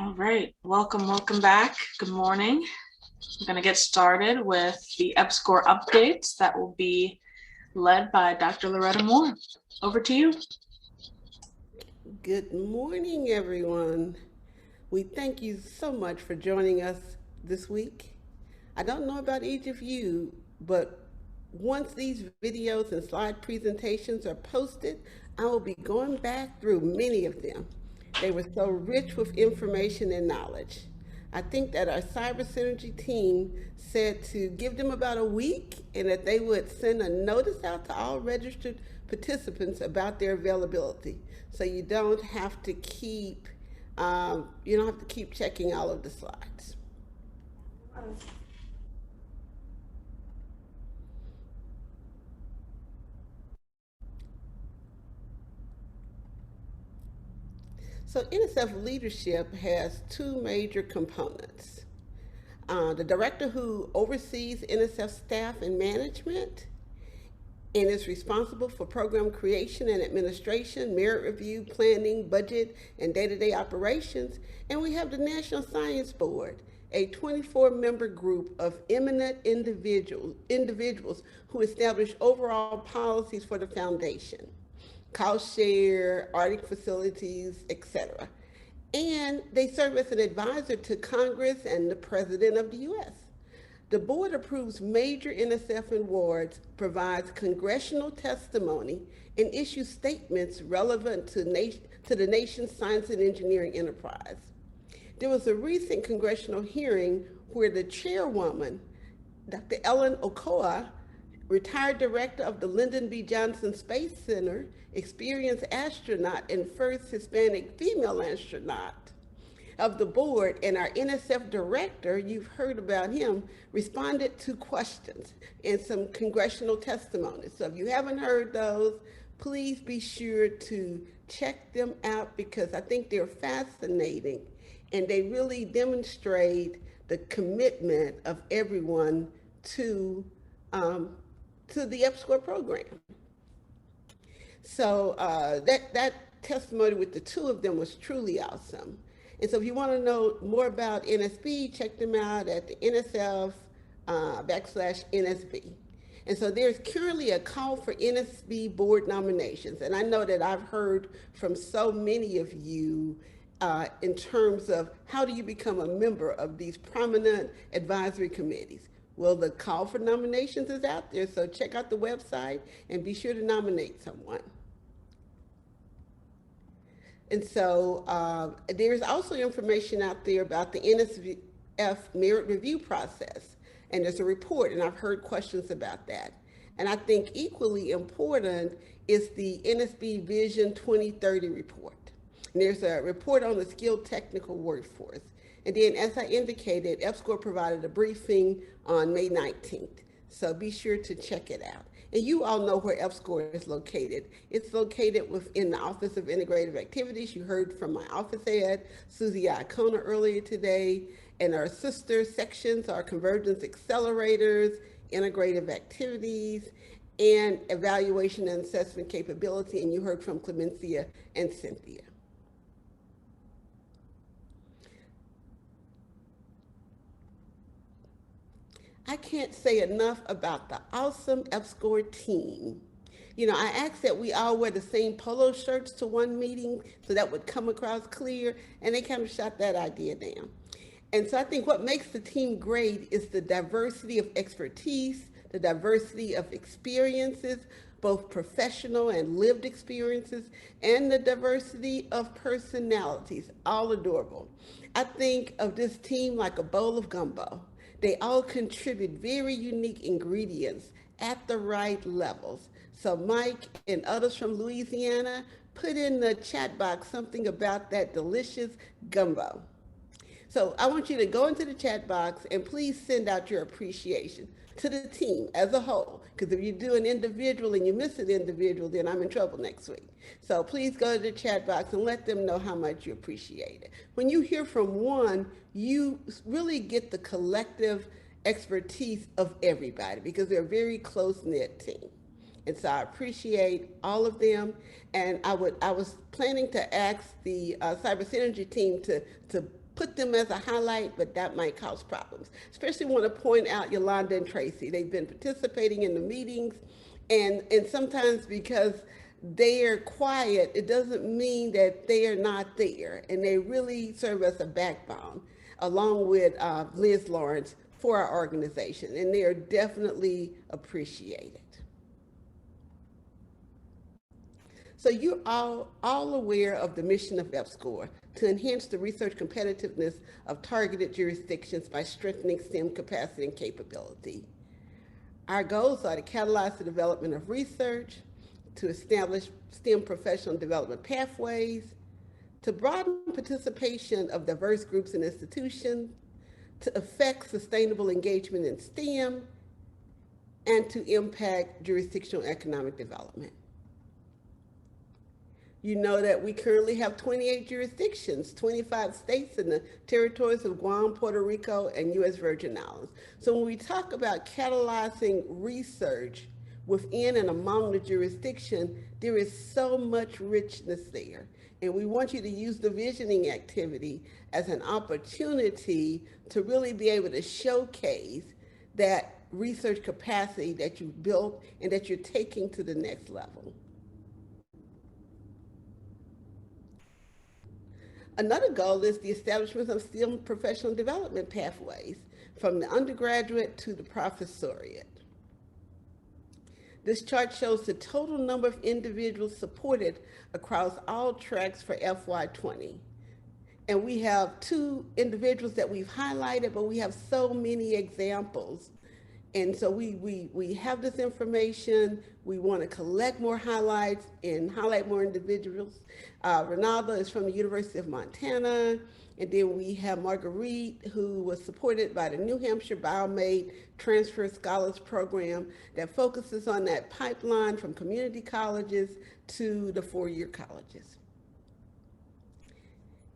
All right, welcome back. Good morning. I'm going to get started with the EPSCoR updates that will be led by Dr. Loretta Moore. Over to you. Good morning, everyone. We thank you so much for joining us this week. I don't know about each of you, but once these videos and slide presentations are posted, I will be going back through many of them. They were so rich with information and knowledge. I think that our cyber synergy team said to give them about a week and that they would send a notice out to all registered participants about their availability. So you don't have to keep checking all of the slides. So NSF leadership has two major components. The director who oversees NSF staff and management and is responsible for program creation and administration, merit review, planning, budget, and day-to-day operations. And we have the National Science Board, a 24-member group of eminent individuals who establish overall policies for the foundation, cost share, Arctic facilities, etc. And they serve as an advisor to Congress and the President of the U.S. The board approves major NSF awards, provides congressional testimony, and issues statements relevant to the nation's science and engineering enterprise. There was a recent congressional hearing where the chairwoman, Dr. Ellen Okoa, retired director of the Lyndon B. Johnson Space Center, experienced astronaut and first Hispanic female astronaut of the board, and our NSF director, you've heard about him, responded to questions and some congressional testimonies. So if you haven't heard those, please be sure to check them out because I think they're fascinating and they really demonstrate the commitment of everyone to the EPSCoR program. So that testimony with the two of them was truly awesome. And so if you want to know more about NSB, check them out at the NSF /NSB. And so there's currently a call for NSB board nominations. And I know that I've heard from so many of you in terms of how do you become a member of these prominent advisory committees. Well, the call for nominations is out there, so check out the website and be sure to nominate someone. And so there's also information out there about the NSF merit review process. And there's a report, and I've heard questions about that. And I think equally important is the NSB Vision 2030 report. And there's a report on the skilled technical workforce. And then, as I indicated, EPSCoR provided a briefing on May 19th. So be sure to check it out. And you all know where EPSCoR is located. It's located within the Office of Integrative Activities. You heard from my office head, Susie Iacona, earlier today. And our sister sections are Convergence Accelerators, Integrative Activities, and Evaluation and Assessment Capability. And you heard from Clemencia and Cynthia. I can't say enough about the awesome EPSCoR team. You know, I asked that we all wear the same polo shirts to one meeting so that would come across clear, and they kind of shot that idea down. And so I think what makes the team great is the diversity of expertise, the diversity of experiences, both professional and lived experiences, and the diversity of personalities, all adorable. I think of this team like a bowl of gumbo. They all contribute very unique ingredients at the right levels. So Mike and others from Louisiana, put in the chat box something about that delicious gumbo. So I want you to go into the chat box and please send out your appreciation to the team as a whole. Because if you do an individual and you miss an individual, then I'm in trouble next week. So please go to the chat box and let them know how much you appreciate it. When you hear from one, you really get the collective expertise of everybody because they're a very close-knit team. And so I appreciate all of them. And I was planning to ask the Cyber Synergy team to put them as a highlight, but that might cause problems. Especially want to point out Yolanda and Tracy. They've been participating in the meetings, and sometimes because they are quiet, it doesn't mean that they are not there, and they really serve as a backbone, along with Liz Lawrence, for our organization, and they are definitely appreciated. So you're all aware of the mission of EPSCoR to enhance the research competitiveness of targeted jurisdictions by strengthening STEM capacity and capability. Our goals are to catalyze the development of research, to establish STEM professional development pathways, to broaden participation of diverse groups and institutions, to affect sustainable engagement in STEM, and to impact jurisdictional economic development. You know that we currently have 28 jurisdictions, 25 states in the territories of Guam, Puerto Rico, and U.S. Virgin Islands. So when we talk about catalyzing research within and among the jurisdiction, there is so much richness there. And we want you to use the visioning activity as an opportunity to really be able to showcase that research capacity that you've built and that you're taking to the next level. Another goal is the establishment of STEM professional development pathways from the undergraduate to the professoriate. This chart shows the total number of individuals supported across all tracks for FY20. And we have 2 individuals that we've highlighted, but we have so many examples. And so we have this information. We want to collect more highlights and highlight more individuals. Ronaldo is from the University of Montana. And then we have Marguerite, who was supported by the New Hampshire BioMaid Transfer Scholars Program that focuses on that pipeline from community colleges to the 4-year colleges.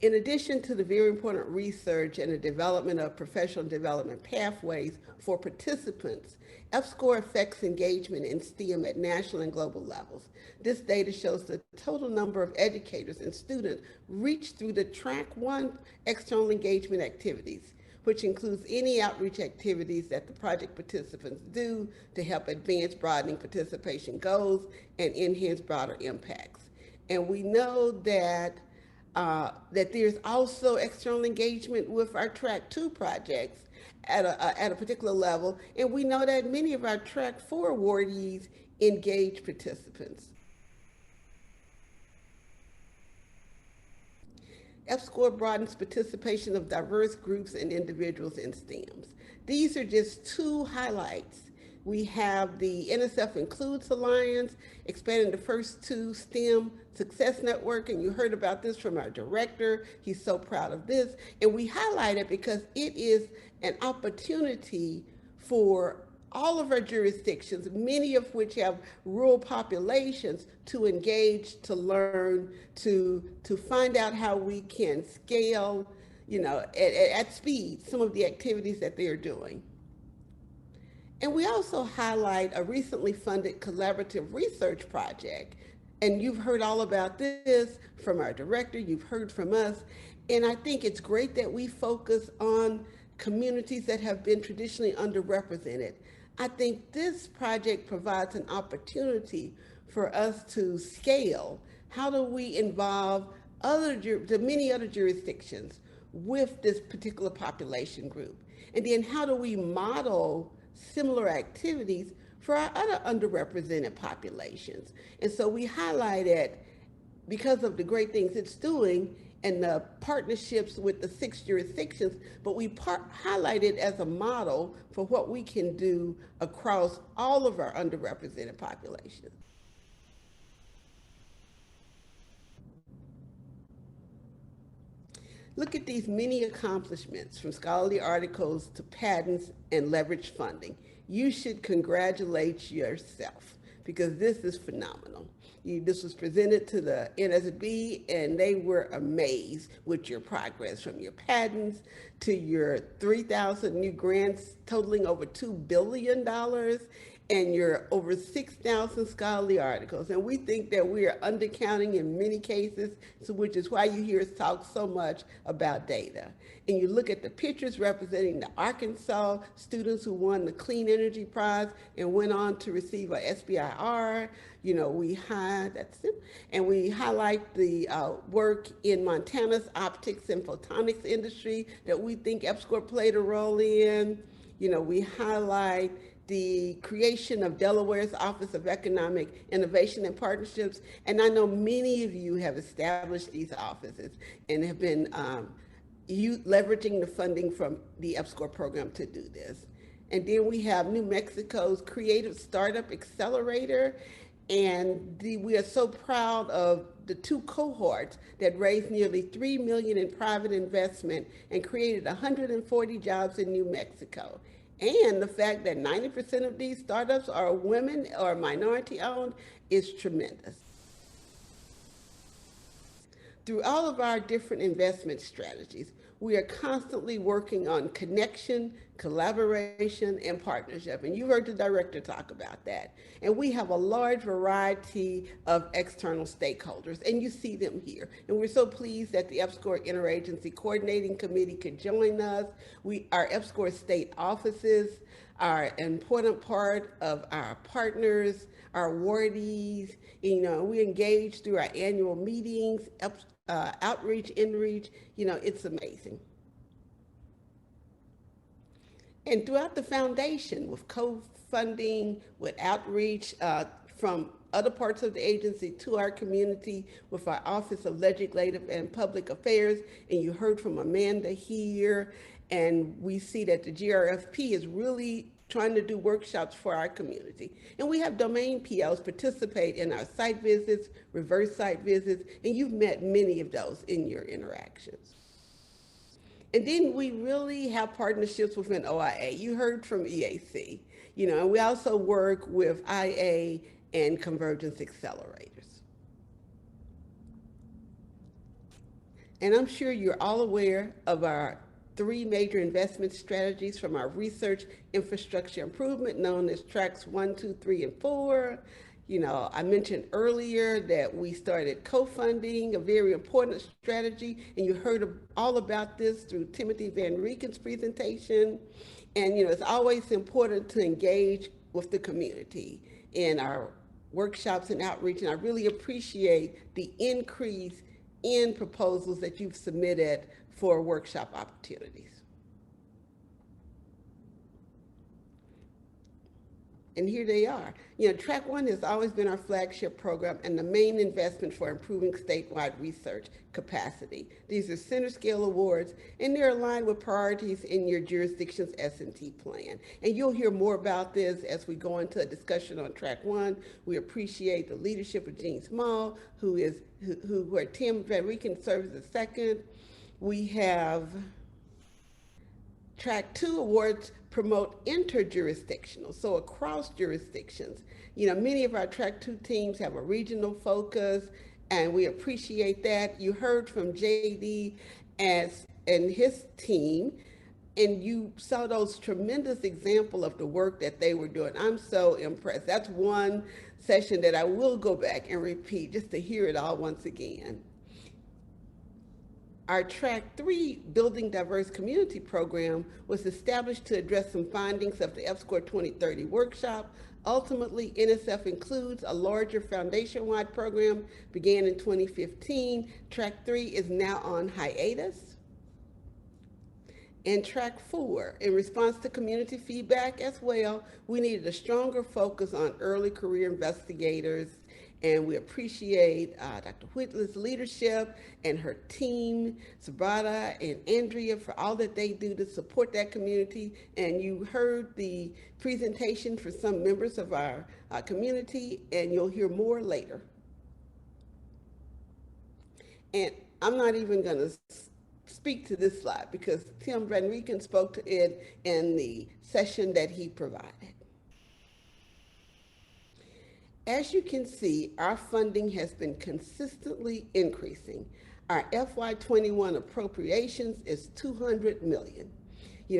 In addition to the very important research and the development of professional development pathways for participants, EPSCoR affects engagement in STEM at national and global levels. This data shows the total number of educators and students reached through the Track 1 external engagement activities, which includes any outreach activities that the project participants do to help advance broadening participation goals and enhance broader impacts. And we know that there's also external engagement with our Track 2 projects at a particular level, and we know that many of our Track 4 awardees engage participants. EPSCoR broadens participation of diverse groups and individuals in STEMs. These are just 2 highlights. We have the NSF Includes Alliance, expanding the first 2 STEM Success Network, and you heard about this from our director. He's so proud of this. And we highlight it because it is an opportunity for all of our jurisdictions, many of which have rural populations, to engage, to learn, to find out how we can scale, at speed, some of the activities that they are doing. And we also highlight a recently funded collaborative research project. And you've heard all about this from our director, you've heard from us. And I think it's great that we focus on communities that have been traditionally underrepresented. I think this project provides an opportunity for us to scale. How do we involve the many other jurisdictions with this particular population group? And then how do we model similar activities for our other underrepresented populations? And so we highlighted, because of the great things it's doing and the partnerships with the 6 jurisdictions, but we highlighted as a model for what we can do across all of our underrepresented populations. Look at these many accomplishments, from scholarly articles to patents and leveraged funding. You should congratulate yourself because this is phenomenal. This was presented to the NSB and they were amazed with your progress, from your patents to your 3,000 new grants totaling over $2 billion, and your over 6,000 scholarly articles. And we think that we are undercounting in many cases, so which is why you hear us talk so much about data. And you look at the pictures representing the Arkansas students who won the Clean Energy Prize and went on to receive a SBIR. You know, that's it. And we highlight the work in Montana's optics and photonics industry that we think EPSCoR played a role in. You know, we highlight the creation of Delaware's Office of Economic Innovation and Partnerships. And I know many of you have established these offices and have been leveraging the funding from the EPSCoR program to do this. And then we have New Mexico's Creative Startup Accelerator. And we are so proud of the two cohorts that raised nearly $3 million in private investment and created 140 jobs in New Mexico. And the fact that 90% of these startups are women or minority owned is tremendous. Through all of our different investment strategies, we are constantly working on connection, collaboration, and partnership. And you heard the director talk about that. And we have a large variety of external stakeholders, and you see them here. And we're so pleased that the EPSCoR Interagency Coordinating Committee could join us. Our EPSCoR state offices are an important part of our partners, our awardees. You know, we engage through our annual meetings, outreach, inreach. You know, it's amazing. And throughout the foundation, with co-funding, with outreach from other parts of the agency to our community, with our Office of Legislative and Public Affairs, and you heard from Amanda here, and we see that the GRFP is really trying to do workshops for our community. And we have domain PLs participate in our site visits, reverse site visits, and you've met many of those in your interactions. And then we really have partnerships within OIA. You heard from EAC, you know, and we also work with IA and Convergence Accelerators. And I'm sure you're all aware of our three major investment strategies from our research infrastructure improvement, known as tracks 1, 2, 3, and 4. You know, I mentioned earlier that we started co-funding, a very important strategy, and you heard all about this through Timothy Van Rieken's presentation. And, you know, it's always important to engage with the community in our workshops and outreach, and I really appreciate the increase in proposals that you've submitted for workshop opportunities. And here they are. You know, Track 1 has always been our flagship program and the main investment for improving statewide research capacity. These are center scale awards, and they're aligned with priorities in your jurisdiction's S&T plan. And you'll hear more about this as we go into a discussion on Track 1. We appreciate the leadership of Jean Small, where Tim Van Rieken serves as second. We have Track 2 awards promote interjurisdictional, so across jurisdictions. You know, many of our Track 2 teams have a regional focus, and we appreciate that. You heard from JD and his team, and you saw those tremendous example of the work that they were doing. I'm so impressed. That's one session that I will go back and repeat just to hear it all once again. Our Track 3 Building Diverse Community program was established to address some findings of the EPSCoR 2030 workshop. Ultimately, NSF includes a larger foundation-wide program, began in 2015. Track 3 is now on hiatus. And Track 4, in response to community feedback as well, we needed a stronger focus on early career investigators, and we appreciate Dr. Whitley's leadership and her team, Sabrata and Andrea, for all that they do to support that community. And you heard the presentation for some members of our community, and you'll hear more later. And I'm not even going to speak to this slide because Tim Van Rieken spoke to it in the session that he provided. As you can see, our funding has been consistently increasing. Our FY21 appropriations is $200 million.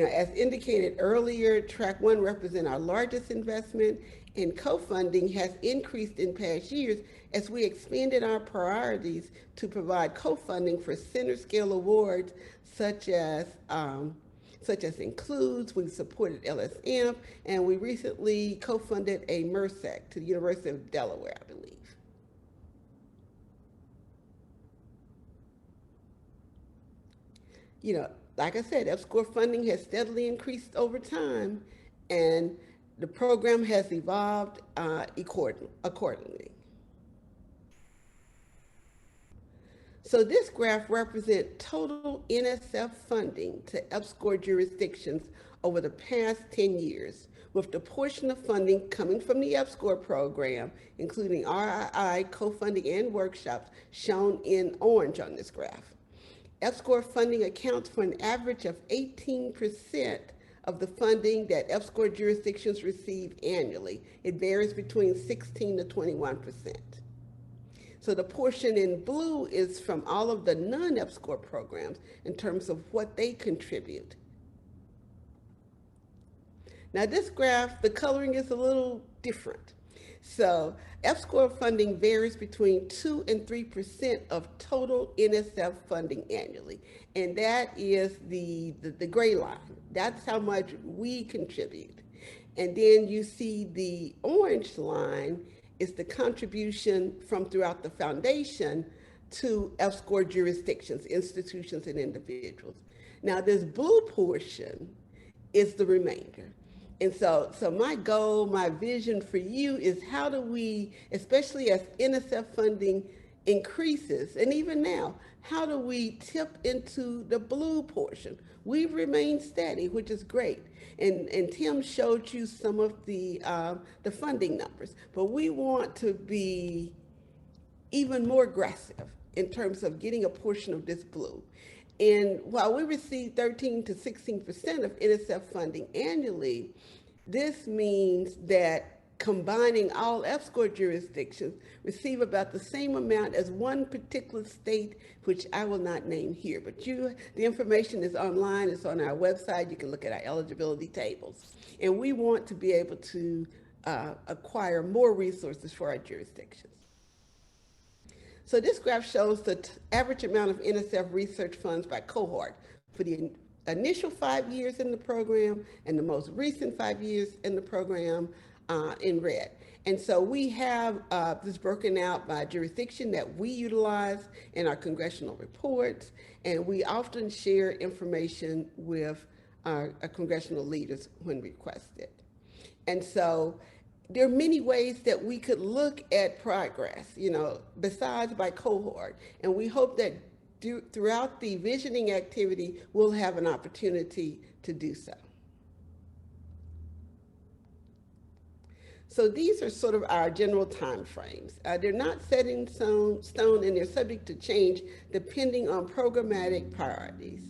As indicated earlier, Track 1 represents our largest investment, and co-funding has increased in past years as we expanded our priorities to provide co-funding for center scale awards such as includes, we supported LSM, and we recently co-funded a MERSEC to the University of Delaware, I believe. Like I said, EPSCoR funding has steadily increased over time, and the program has evolved accordingly. So this graph represents total NSF funding to EPSCoR jurisdictions over the past 10 years, with the portion of funding coming from the EPSCoR program, including RII, co-funding, and workshops, shown in orange on this graph. EPSCoR funding accounts for an average of 18% of the funding that EPSCoR jurisdictions receive annually. It varies between 16 to 21%. So the portion in blue is from all of the non-EPSCoR programs in terms of what they contribute. Now this graph, the coloring is a little different. So EPSCoR funding varies between 2 and 3% of total NSF funding annually. And that is the gray line. That's how much we contribute. And then you see the orange line is the contribution from throughout the foundation to EPSCoR jurisdictions, institutions, and individuals. Now this blue portion is the remainder. And so my goal, my vision for you is how do we, especially as NSF funding increases, and even now, how do we tip into the blue portion? We've remained steady, which is great. And Tim showed you some of the funding numbers, but we want to be even more aggressive in terms of getting a portion of this blue. And while we receive 13 to 16% of NSF funding annually, this means that combining all EPSCoR jurisdictions receive about the same amount as one particular state, which I will not name here. But the information is online, it's on our website, you can look at our eligibility tables. And we want to be able to acquire more resources for our jurisdictions. So this graph shows the average amount of NSF research funds by cohort for the initial 5 years in the program and the most recent 5 years in the program in red. And so we have this broken out by jurisdiction that we utilize in our congressional reports, and we often share information with our congressional leaders when requested. And so there are many ways that we could look at progress, besides by cohort. And we hope that throughout the visioning activity, we'll have an opportunity to do so. So these are sort of our general time frames. They're not set in stone, and they're subject to change depending on programmatic priorities.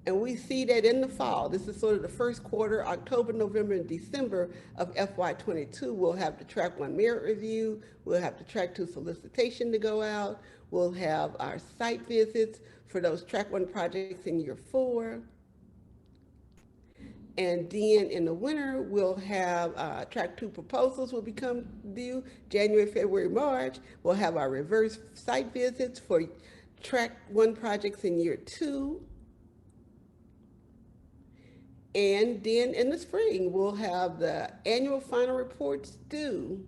And we see that in the fall, this is sort of the first quarter, October, November, and December of FY22, we'll have the Track 1 merit review, we'll have the Track 2 solicitation to go out, we'll have our site visits for those Track 1 projects in year 4. And then in the winter, we'll have Track 2 proposals will become due January, February, March. We'll have our reverse site visits for Track 1 projects in year 2. And then in the spring, we'll have the annual final reports due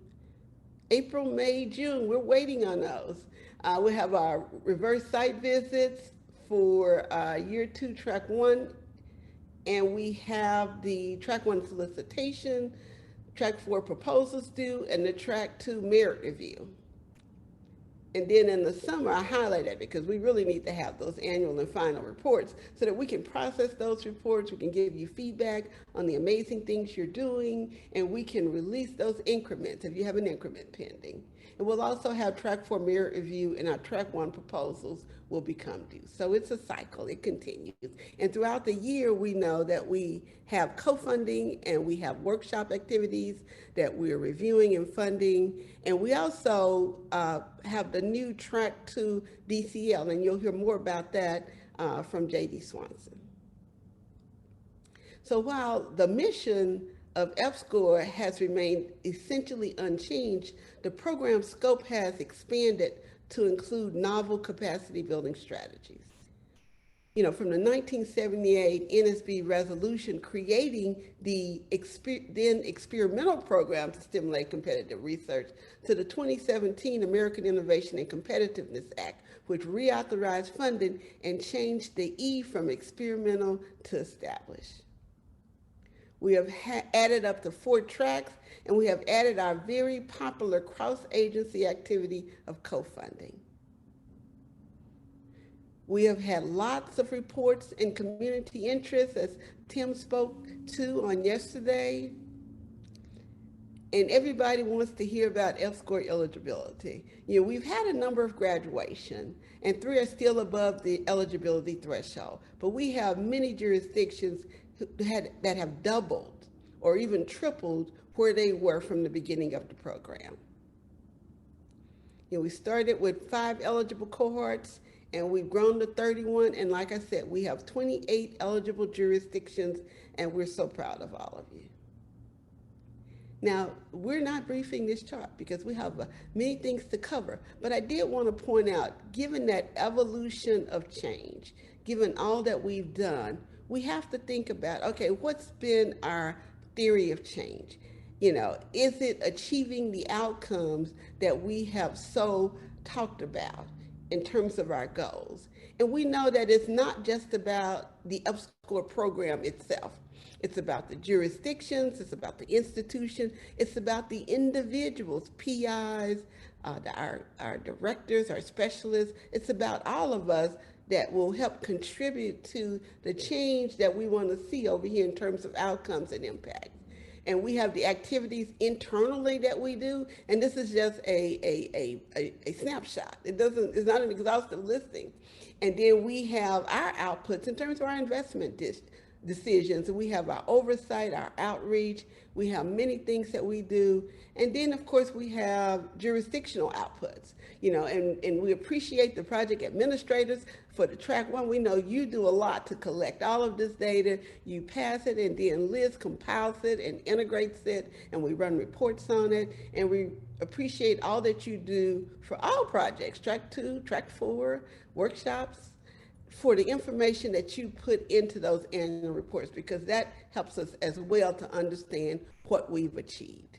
April, May, June. We're waiting on those. We'll have our reverse site visits for year 2, Track 1. And we have the Track 1 solicitation, Track 4 proposals due, and the Track 2 merit review. And then in the summer, I highlight that because we really need to have those annual and final reports so that we can process those reports, we can give you feedback on the amazing things you're doing, and we can release those increments if you have an increment pending. And we'll also have Track 4 merit review, and our Track 1 proposals will become due. So it's a cycle, it continues. And throughout the year, we know that we have co-funding and we have workshop activities that we're reviewing and funding. And we also have the new Track 2 DCL, and you'll hear more about that from J.D. Swanson. So while the mission of EPSCoR has remained essentially unchanged, the program scope has expanded to include novel capacity building strategies. From the 1978 NSB resolution creating the then experimental program to stimulate competitive research to the 2017 American Innovation and Competitiveness Act, which reauthorized funding and changed the E from experimental to established. We have added up to 4 tracks, and we have added our very popular cross-agency activity of co-funding. We have had lots of reports and community interest, as Tim spoke to on yesterday. And everybody wants to hear about EPSCoR eligibility. We've had a number of graduation, and 3 are still above the eligibility threshold. But we have many jurisdictions that have doubled or even tripled where they were from the beginning of the program. We started with 5 eligible cohorts, and we've grown to 31. And like I said, we have 28 eligible jurisdictions, and we're so proud of all of you. Now, we're not briefing this chart because we have many things to cover, but I did want to point out, given that evolution of change, given all that we've done, we have to think about, okay, what's been our theory of change? Is it achieving the outcomes that we have so talked about in terms of our goals? And we know that it's not just about the EPSCoR program itself. It's about the jurisdictions, it's about the institution, it's about the individuals, PIs, our directors, our specialists. It's about all of us that will help contribute to the change that we want to see over here in terms of outcomes and impact. And we have the activities internally that we do, and this is just a snapshot. It's not an exhaustive listing. And then we have our outputs in terms of our investment decisions. And we have our oversight, our outreach. We have many things that we do. And then, of course, we have jurisdictional outputs, and we appreciate the project administrators for the track 1. We know you do a lot to collect all of this data. You pass it, and then Liz compiles it and integrates it, and we run reports on it. And we appreciate all that you do for all projects, track 2, track 4, workshops, for the information that you put into those annual reports, because that helps us as well to understand what we've achieved.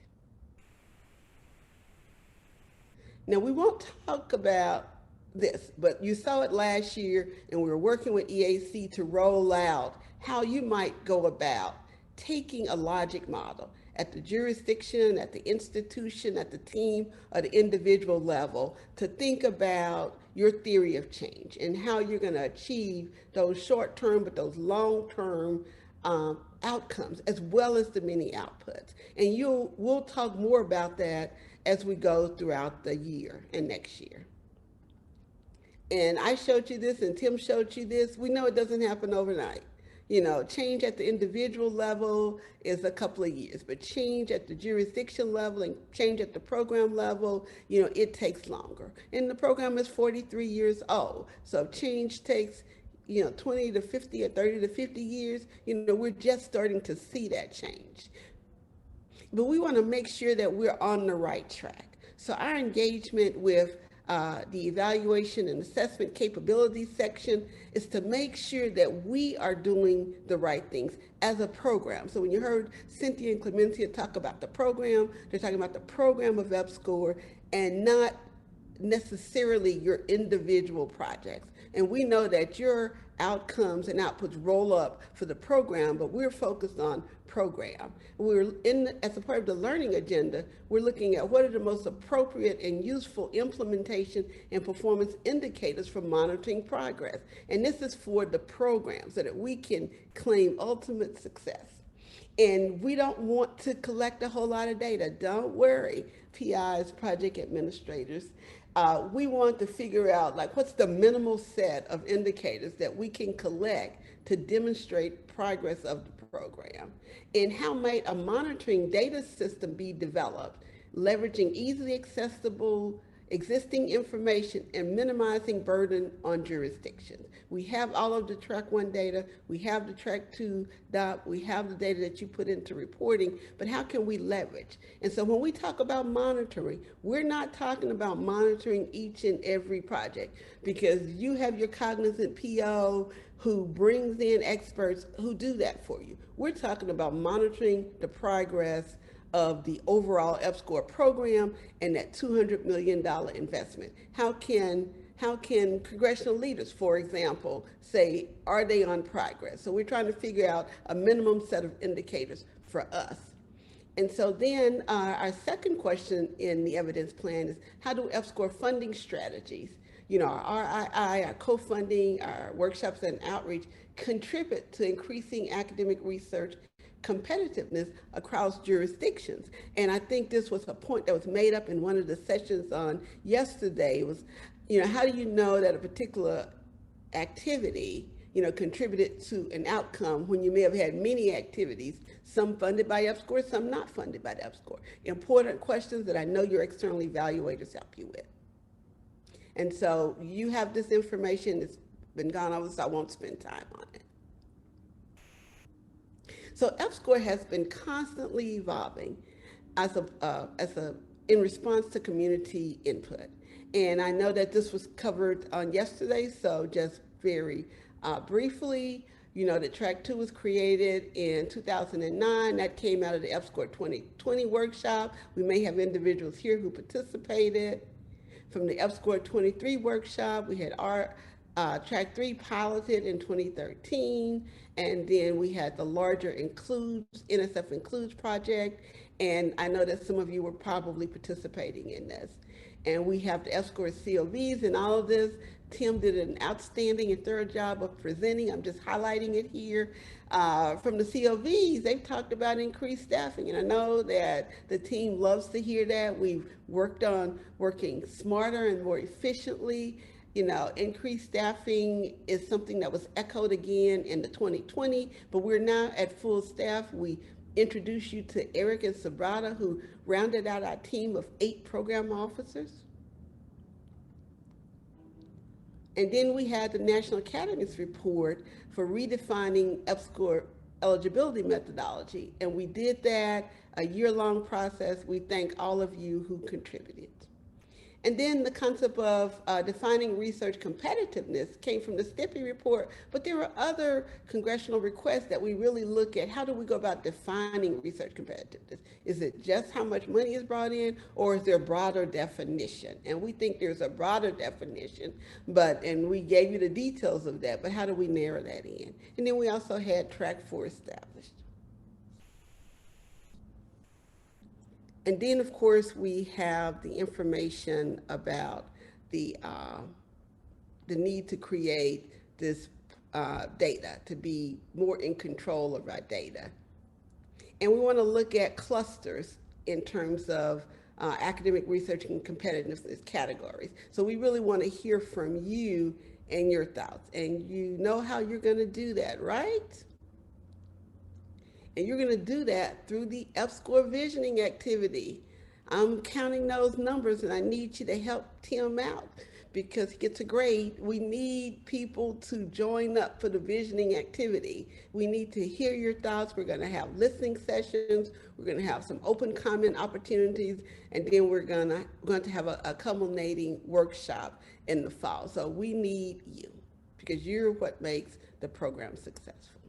Now, we won't talk about this, but you saw it last year, and we were working with EAC to roll out how you might go about taking a logic model at the jurisdiction, at the institution, at the team, or the individual level to think about your theory of change and how you're going to achieve those short-term but those long-term outcomes, as well as the many outputs. And we'll talk more about that as we go throughout the year and next year. And I showed you this, and Tim showed you this. We know it doesn't happen overnight. Change at the individual level is a couple of years, but change at the jurisdiction level and change at the program level, it takes longer. And the program is 43 years old. So if change takes, 20 to 50 or 30 to 50 years, we're just starting to see that change. But we want to make sure that we're on the right track. So our engagement with the evaluation and assessment capabilities section is to make sure that we are doing the right things as a program. So when you heard Cynthia and Clemencia talk about the program, they're talking about the program of EPSCoR and not necessarily your individual projects. And we know that your outcomes and outputs roll up for the program, but we're focused on program. As a part of the learning agenda, we're looking at what are the most appropriate and useful implementation and performance indicators for monitoring progress. And this is for the program so that we can claim ultimate success. And we don't want to collect a whole lot of data. Don't worry, PIs, project administrators. We want to figure out what's the minimal set of indicators that we can collect to demonstrate progress of the program. And how might a monitoring data system be developed, leveraging easily accessible existing information, and minimizing burden on jurisdictions. We have all of the track 1 data, we have the track 2 DOP, we have the data that you put into reporting, but how can we leverage? And so when we talk about monitoring, we're not talking about monitoring each and every project, because you have your cognizant PO who brings in experts who do that for you. We're talking about monitoring the progress of the overall EPSCoR program and that $200 million investment. How can congressional leaders, for example, say, are they on progress? So we're trying to figure out a minimum set of indicators for us. And so then our second question in the evidence plan is, how do EPSCoR funding strategies, our RII, our co-funding, our workshops and outreach contribute to increasing academic research competitiveness across jurisdictions? And I think this was a point that was made up in one of the sessions on yesterday was, how do you know that a particular activity, contributed to an outcome when you may have had many activities, some funded by EPSCoR, some not funded by the EPSCoR? Important questions that I know your external evaluators help you with. And so you have this information. It's been gone over, so I won't spend time on it. So EPSCoR has been constantly evolving in response to community input. And I know that this was covered on yesterday, so just very briefly, that Track 2 was created in 2009. That came out of the EPSCoR 2020 workshop. We may have individuals here who participated. From the EPSCoR 23 workshop, we had our Track 3 piloted in 2013, and then we had the larger NSF Includes project, and I know that some of you were probably participating in this. And we have the EPSCoR COVs and all of this. Tim did an outstanding and thorough job of presenting. I'm just highlighting it here. From the COVs, they've talked about increased staffing, and I know that the team loves to hear that. We've worked on working smarter and more efficiently. Increased staffing is something that was echoed again in the 2020, but we're now at full staff. We introduce you to Eric and Sabrata, who rounded out our team of 8 program officers. And then we had the National Academy's report for redefining EPSCoR eligibility methodology. And we did that, a year-long process. We thank all of you who contributed. And then the concept of defining research competitiveness came from the STIPI report, but there were other congressional requests that we really look at. How do we go about defining research competitiveness? Is it just how much money is brought in, or is there a broader definition? And we think there's a broader definition, and we gave you the details of that, but how do we narrow that in? And then we also had Track 4 established. And then, of course, we have the information about the need to create this data, to be more in control of our data. And we want to look at clusters in terms of academic research and competitiveness categories. So we really want to hear from you and your thoughts. And you know how you're going to do that, right? And you're going to do that through the EPSCoR visioning activity. I'm counting those numbers, and I need you to help Tim out because he gets a grade. We need people to join up for the visioning activity. We need to hear your thoughts. We're going to have listening sessions. We're going to have some open comment opportunities, and then we're going to have a culminating workshop in the fall. So we need you because you're what makes the program successful.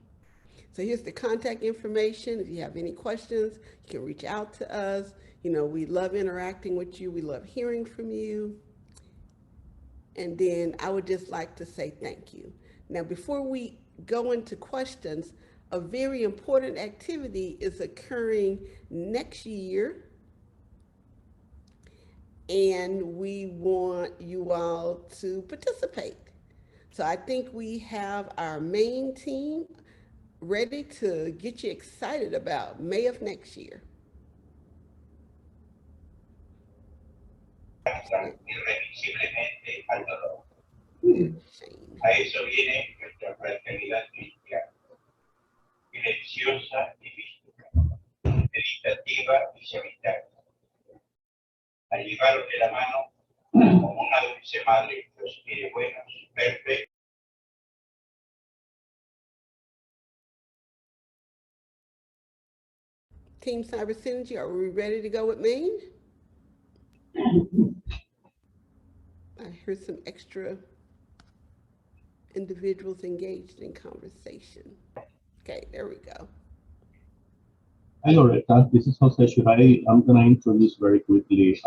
So here's the contact information. If you have any questions, you can reach out to us. We love interacting with you. We love hearing from you. And then I would just like to say thank you. Now, before we go into questions, a very important activity is occurring next year. And we want you all to participate. So I think we have our main team ready to get you excited about May of next year. Irremisiblemente al dolor. A eso viene nuestra fraternidad cristiana, silenciosa y mística, meditativa y solitaria. A llevaros de la mano Team Cyber Synergy, are we ready to go with Maine? I heard some extra individuals engaged in conversation. Okay, there we go. Hi, Loretta. This is Jose. I'm going to introduce very quickly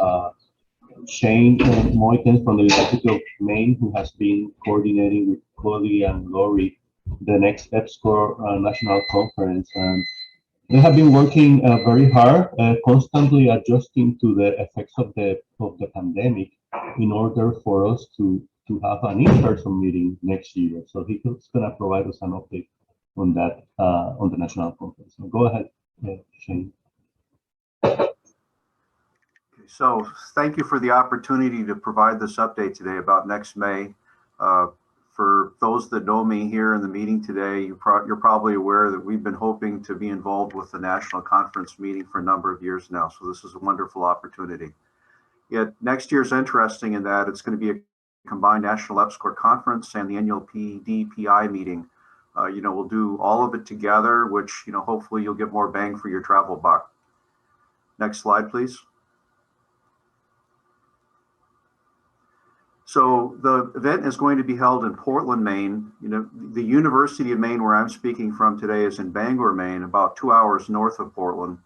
Shane Moyton from the University of Maine, who has been coordinating with Cody and Lori the next EPSCoR National Conference. And they have been working very hard, constantly adjusting to the effects of the pandemic in order for us to have an in-person meeting next year. So he's going to provide us an update on that on the national conference. So go ahead, Shane. So thank you for the opportunity to provide this update today about next May. For those that know me here in the meeting today, you're probably aware that we've been hoping to be involved with the national conference meeting for a number of years now. So this is a wonderful opportunity. Yet next year's interesting in that it's going to be a combined national EPSCoR conference and the annual PI meeting. We'll do all of it together, which, hopefully you'll get more bang for your travel buck. Next slide, please. So the event is going to be held in Portland, Maine. The University of Maine, where I'm speaking from today, is in Bangor, Maine, about 2 hours north of Portland.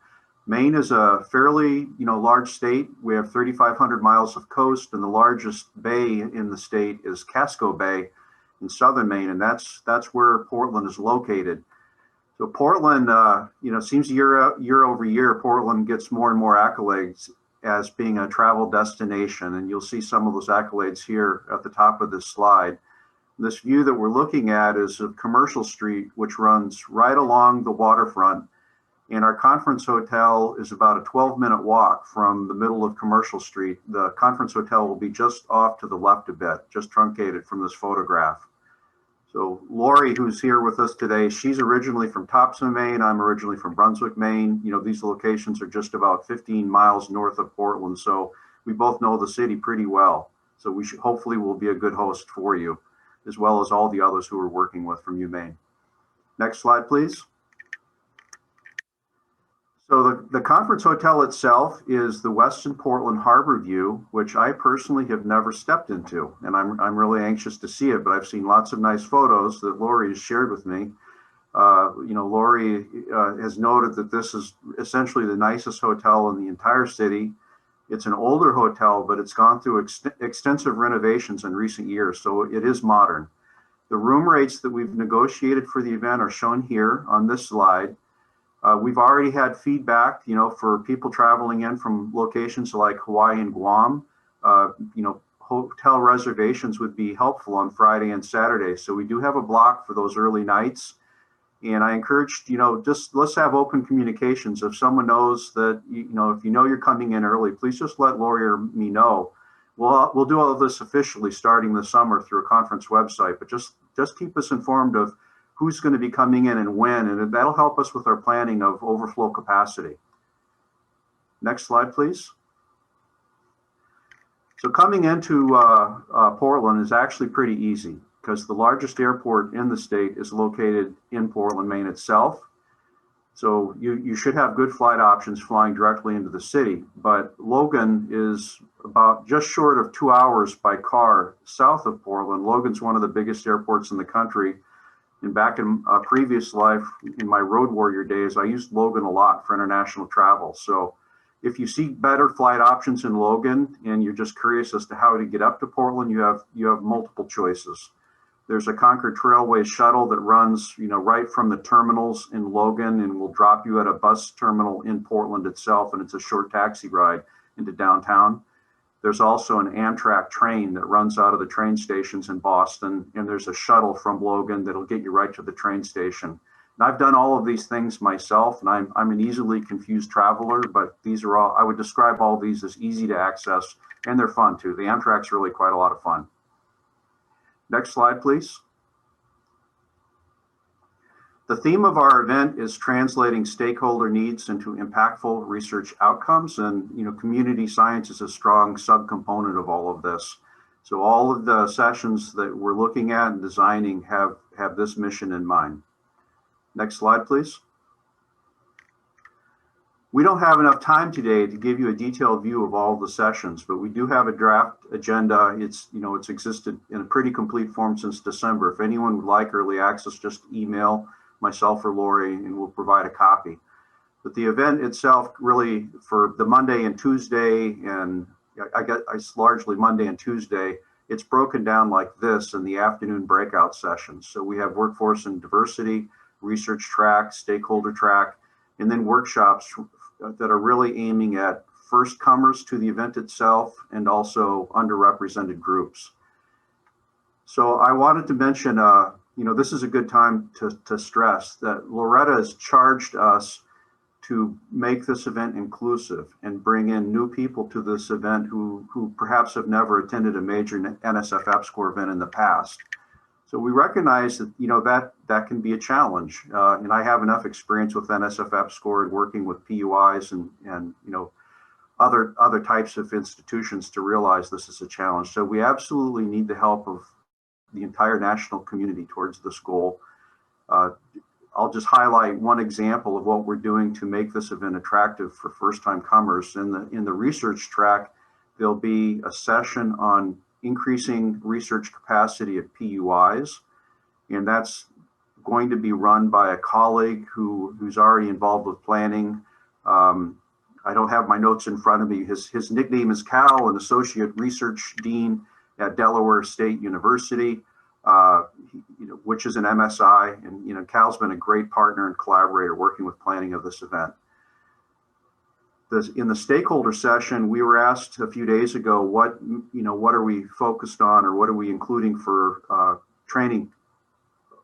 Maine is a fairly, large state. We have 3,500 miles of coast, and the largest bay in the state is Casco Bay in southern Maine, and that's where Portland is located. So Portland, seems year over year, Portland gets more and more accolades as being a travel destination, and you'll see some of those accolades here at the top of this slide. This view that we're looking at is of Commercial Street, which runs right along the waterfront, and our conference hotel is about a 12-minute walk from the middle of Commercial Street. The conference hotel will be just off to the left a bit, just truncated from this photograph. So Lori, who's here with us today, she's originally from Topsom, Maine. I'm originally from Brunswick, Maine. These locations are just about 15 miles north of Portland. So we both know the city pretty well. So hopefully we'll be a good host for you, as well as all the others who we're working with from UMaine. Next slide, please. So the conference hotel itself is the Westin Portland Harbor View, which I personally have never stepped into, and I'm really anxious to see it. But I've seen lots of nice photos that Lori has shared with me. Lori has noted that this is essentially the nicest hotel in the entire city. It's an older hotel, but it's gone through extensive renovations in recent years, so it is modern. The room rates that we've negotiated for the event are shown here on this slide. We've already had feedback, for people traveling in from locations like Hawaii and Guam. Hotel reservations would be helpful on Friday and Saturday. So we do have a block for those early nights. And I encourage, just let's have open communications. If someone knows that, if you're coming in early, please just let Lori or me know. We'll do all of this officially starting this summer through a conference website, but just keep us informed of who's going to be coming in and when, and that'll help us with our planning of overflow capacity. Next slide, please. So coming into Portland is actually pretty easy because the largest airport in the state is located in Portland, Maine itself. So you should have good flight options flying directly into the city, but Logan is about just short of 2 hours by car south of Portland. Logan's one of the biggest airports in the country. And back in a previous life, in my road warrior days, I used Logan a lot for international travel. So if you see better flight options in Logan and you're just curious as to how to get up to Portland, you have multiple choices. There's a Concord Trailway shuttle that runs, right from the terminals in Logan and will drop you at a bus terminal in Portland itself, and it's a short taxi ride into downtown. There's also an Amtrak train that runs out of the train stations in Boston, and there's a shuttle from Logan that'll get you right to the train station. And I've done all of these things myself, and I'm an easily confused traveler, but these are all, I would describe all these as easy to access, and they're fun too. The Amtrak's really quite a lot of fun. Next slide, please. The theme of our event is translating stakeholder needs into impactful research outcomes, and community science is a strong subcomponent of all of this. So all of the sessions that we're looking at and designing have this mission in mind. Next slide, please. We don't have enough time today to give you a detailed view of all the sessions, but we do have a draft agenda. It's existed in a pretty complete form since December. If anyone would like early access, just email myself or Lori and we'll provide a copy. But the event itself, really for the Monday and Tuesday, and I guess it's largely Monday and Tuesday, it's broken down like this in the afternoon breakout sessions. So we have workforce and diversity, research track, stakeholder track, and then workshops that are really aiming at first comers to the event itself and also underrepresented groups. So I wanted to mention, this is a good time to stress that Loretta has charged us to make this event inclusive and bring in new people to this event who perhaps have never attended a major NSF EPSCoR event in the past. So we recognize that that can be a challenge, and I have enough experience with NSF EPSCoR and working with PUIs and other types of institutions to realize this is a challenge. So we absolutely need the help of the entire national community towards this goal. I'll just highlight one example of what we're doing to make this event attractive for first-time comers. In the research track, there'll be a session on increasing research capacity at PUIs, and that's going to be run by a colleague who's already involved with planning. I don't have my notes in front of me. His nickname is Cal, an associate research dean at Delaware State University, which is an MSI, and Cal's been a great partner and collaborator working with planning of this event. In the stakeholder session, we were asked a few days ago, what are we focused on, or what are we including for training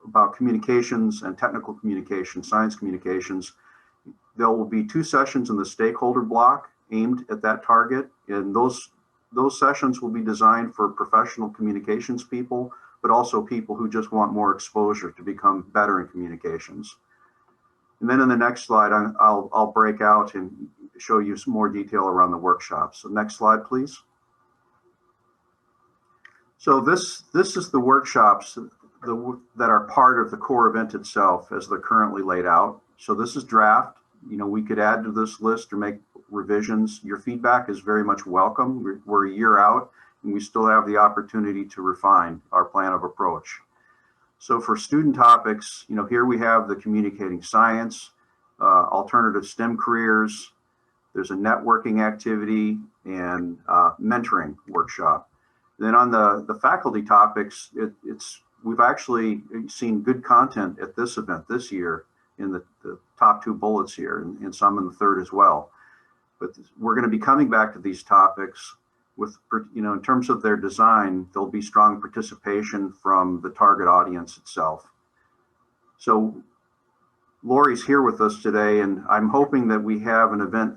about communications and technical communication, science communications. There will be 2 sessions in the stakeholder block aimed at that target, and those sessions will be designed for professional communications people, but also people who just want more exposure to become better in communications. And then in the next slide, I'll break out and show you some more detail around the workshops. So next slide, please. So this is the workshops that are part of the core event itself as they're currently laid out. So this is draft. We could add to this list or make revisions. Your feedback is very much welcome. We're a year out and we still have the opportunity to refine our plan of approach. So for student topics, here we have the communicating science, alternative STEM careers. There's a networking activity and mentoring workshop. Then on the faculty topics, we've actually seen good content at this event this year in the top 2 bullets here, and some in the third as well. But we're going to be coming back to these topics with, in terms of their design, there'll be strong participation from the target audience itself. So Lori's here with us today, and I'm hoping that we have an event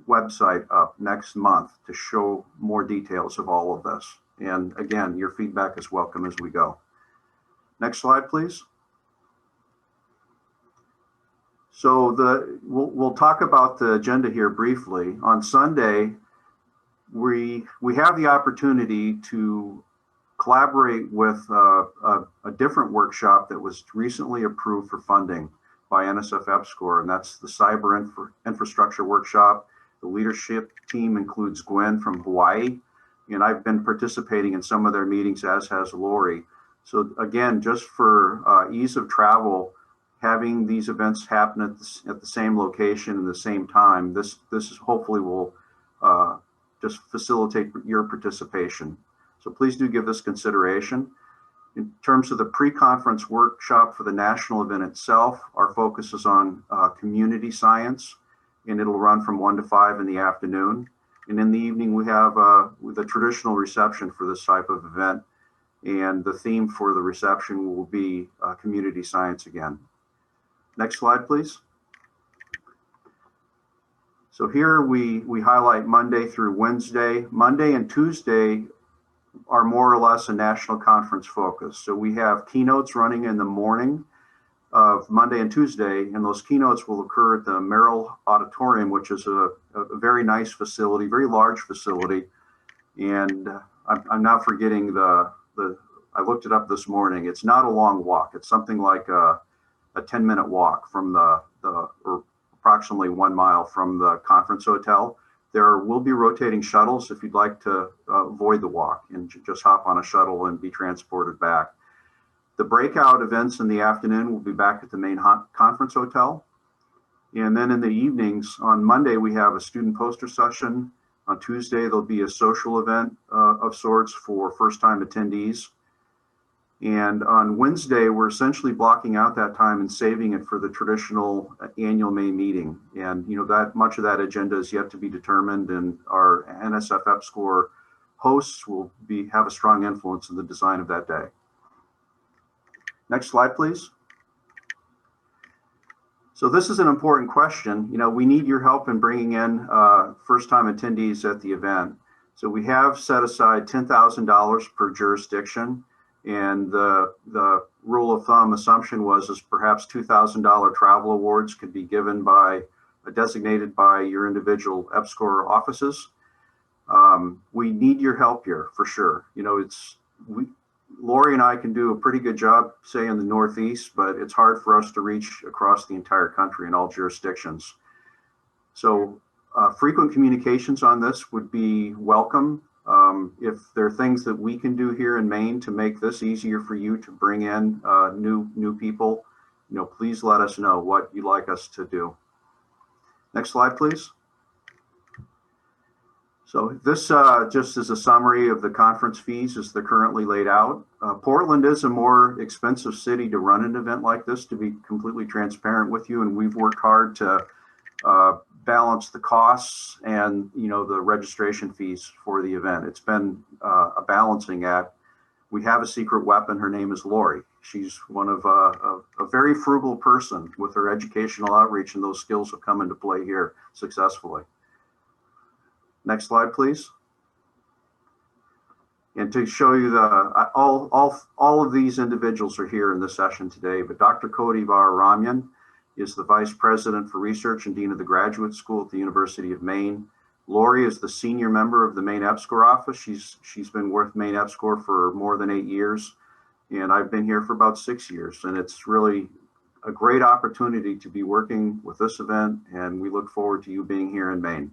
website up next month to show more details of all of this. And again, your feedback is welcome as we go. Next slide, please. So we'll talk about the agenda here briefly. On Sunday, we have the opportunity to collaborate with a different workshop that was recently approved for funding by NSF EPSCoR, and that's the Cyber Infrastructure Workshop. The leadership team includes Gwen from Hawaii, and I've been participating in some of their meetings, as has Lori. So again, just for ease of travel, having these events happen at the same location and the same time, this is hopefully will just facilitate your participation. So please do give this consideration. In terms of the pre-conference workshop for the national event itself, our focus is on community science, and it'll run from 1 to 5 in the afternoon. And in the evening, we have the traditional reception for this type of event. And the theme for the reception will be community science again. Next slide, please. So here we highlight Monday through Wednesday. Monday and Tuesday are more or less a national conference focus. So we have keynotes running in the morning of Monday and Tuesday, and those keynotes will occur at the Merrill Auditorium, which is a very nice facility, very large facility. And I'm now forgetting I looked it up this morning. It's not a long walk. It's something like a 10-minute walk from or approximately 1 mile from the conference hotel. There will be rotating shuttles if you'd like to avoid the walk and just hop on a shuttle and be transported back. The breakout events in the afternoon will be back at the main conference hotel. And then in the evenings, on Monday, we have a student poster session. On Tuesday, there'll be a social event of sorts for first-time attendees. And on Wednesday, we're essentially blocking out that time and saving it for the traditional annual May meeting. And that much of that agenda is yet to be determined, and our NSF EPSCoR hosts will have a strong influence in the design of that day. Next slide, please. So this is an important question. We need your help in bringing in first-time attendees at the event. So we have set aside $10,000 per jurisdiction. And the rule of thumb assumption is perhaps $2,000 travel awards could be given designated by your individual EPSCoR offices. We need your help here for sure. Lori and I can do a pretty good job, say in the Northeast, but it's hard for us to reach across the entire country in all jurisdictions. So frequent communications on this would be welcome. If there are things that we can do here in Maine to make this easier for you to bring in new people, please let us know what you'd like us to do. Next slide, please. So this just is a summary of the conference fees as they're currently laid out. Portland is a more expensive city to run an event like this, to be completely transparent with you, and we've worked hard to balance the costs and the registration fees for the event. It's been a balancing act. We have a secret weapon. Her name is Lori. She's one of a very frugal person with her educational outreach, and those skills have come into play here successfully. Next slide, please. And to show you all of these individuals are here in this session today, but Dr. Koti Vararamyan is the Vice President for Research and Dean of the Graduate School at the University of Maine. Lori is the senior member of the Maine EPSCoR office. She's been with Maine EPSCoR for more than 8 years, and I've been here for about 6 years. And it's really a great opportunity to be working with this event, and we look forward to you being here in Maine.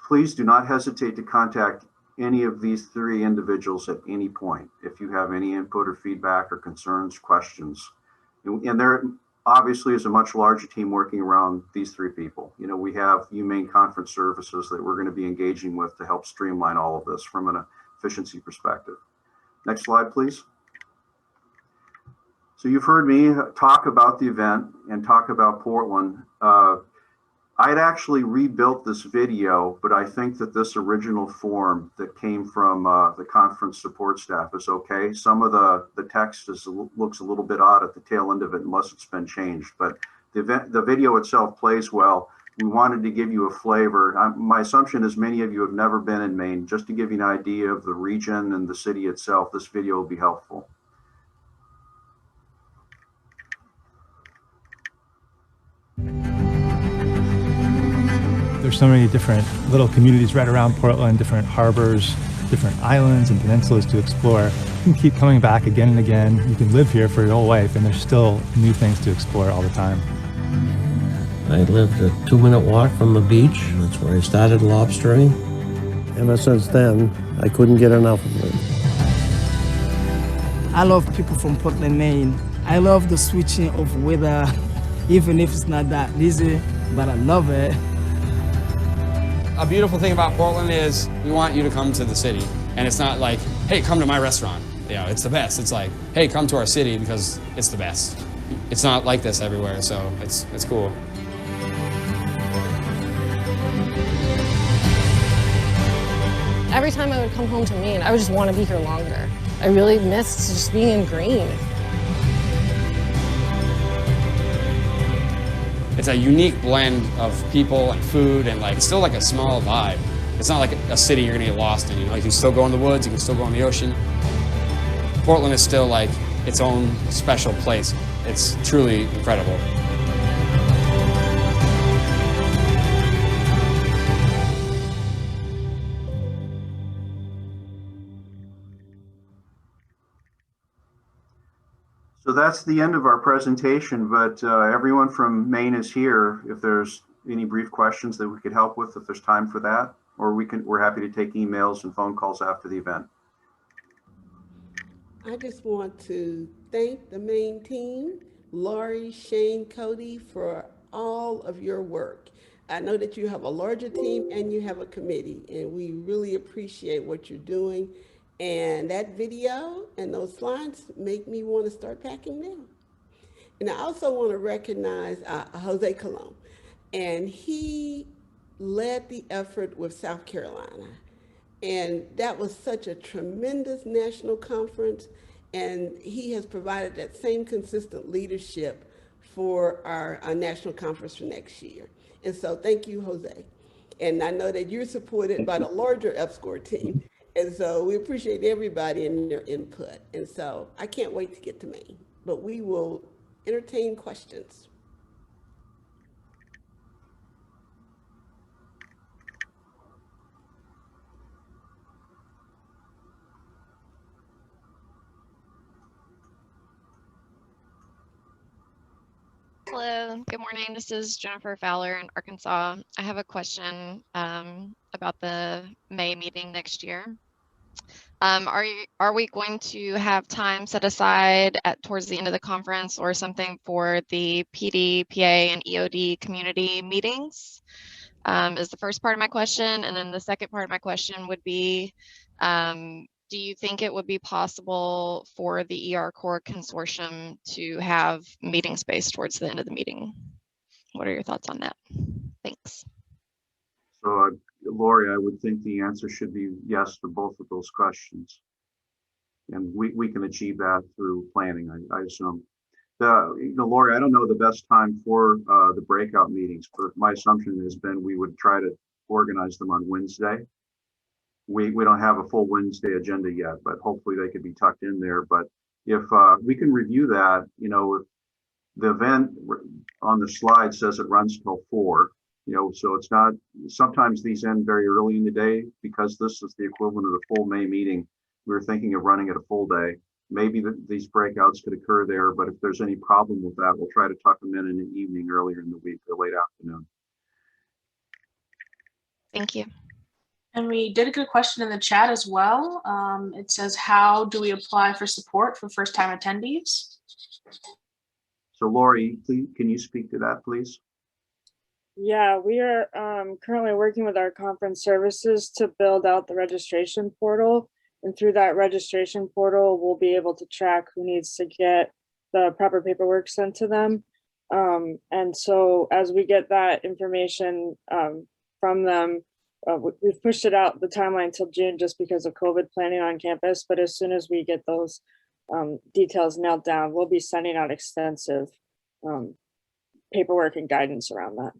Please do not hesitate to contact any of these 3 individuals at any point if you have any input or feedback or concerns, questions. And there obviously is a much larger team working around these 3 people. We have UMaine Conference Services that we're going to be engaging with to help streamline all of this from an efficiency perspective. Next slide, please. So you've heard me talk about the event and talk about Portland. I had actually rebuilt this video, but I think that this original form that came from the conference support staff is okay. Some of the text looks a little bit odd at the tail end of it unless it's been changed, but the video itself plays well. We wanted to give you a flavor. My assumption is many of you have never been in Maine. Just to give you an idea of the region and the city itself, this video will be helpful. There's so many different little communities right around Portland, different harbors, different islands and peninsulas to explore. You can keep coming back again and again. You can live here for your whole life, and there's still new things to explore all the time. I lived a 2-minute walk from the beach. That's where I started lobstering. Ever since then, I couldn't get enough of it. I love people from Portland, Maine. I love the switching of weather, even if it's not that easy, but I love it. A beautiful thing about Portland is we want you to come to the city. And it's not like, hey, come to my restaurant. It's the best. It's like, hey, come to our city because it's the best. It's not like this everywhere, so it's cool. Every time I would come home to Maine, I would just want to be here longer. I really missed just being in green. It's a unique blend of people and food, and it's still like a small vibe. It's not like a city you're gonna get lost in. You can still go in the woods, you can still go in the ocean. Portland is still like its own special place. It's truly incredible. So that's the end of our presentation, but everyone from Maine is here. If there's any brief questions that we could help with, if there's time for that, or we're happy to take emails and phone calls after the event. I just want to thank the main team, Laurie, Shane, Cody, for all of your work. I know that you have a larger team and you have a committee, and we really appreciate what you're doing. And that video and those slides make me want to start packing now. And I also want to recognize Jose Colon. And he led the effort with South Carolina. And that was such a tremendous national conference. And he has provided that same consistent leadership for our national conference for next year. And so thank you, Jose. And I know that you're supported by the larger EPSCoR team. And so we appreciate everybody and their input. And so I can't wait to get to Maine, but we will entertain questions. Hello, good morning. This is Jennifer Fowler in Arkansas. I have a question about the May meeting next year. Are we going to have time set aside towards the end of the conference or something for the PD, PA, and EOD community meetings? Is the first part of my question. And then the second part of my question would be, do you think it would be possible for the EPSCoR consortium to have meeting space towards the end of the meeting? What are your thoughts on that? Thanks. So, Lori, I would think the answer should be yes to both of those questions. And we can achieve that through planning, I assume. Lori, I don't know the best time for the breakout meetings, but my assumption has been we would try to organize them on Wednesday. We don't have a full Wednesday agenda yet, but hopefully they could be tucked in there. But if we can review that, if the event on the slide says it runs till 4, so it's not, sometimes these end very early in the day because this is the equivalent of the full May meeting. We were thinking of running it a full day. Maybe these breakouts could occur there, but if there's any problem with that, we'll try to tuck them in the evening earlier in the week or late afternoon. Thank you. And we did a good question in the chat as well. It says, how do we apply for support for first-time attendees? So Lori, please, can you speak to that, please? Yeah, we are currently working with our conference services to build out the registration portal. And through that registration portal, we'll be able to track who needs to get the proper paperwork sent to them. And so as we get that information from them, we've pushed it out the timeline till June just because of COVID planning on campus. But as soon as we get those details nailed down, we'll be sending out extensive paperwork and guidance around that.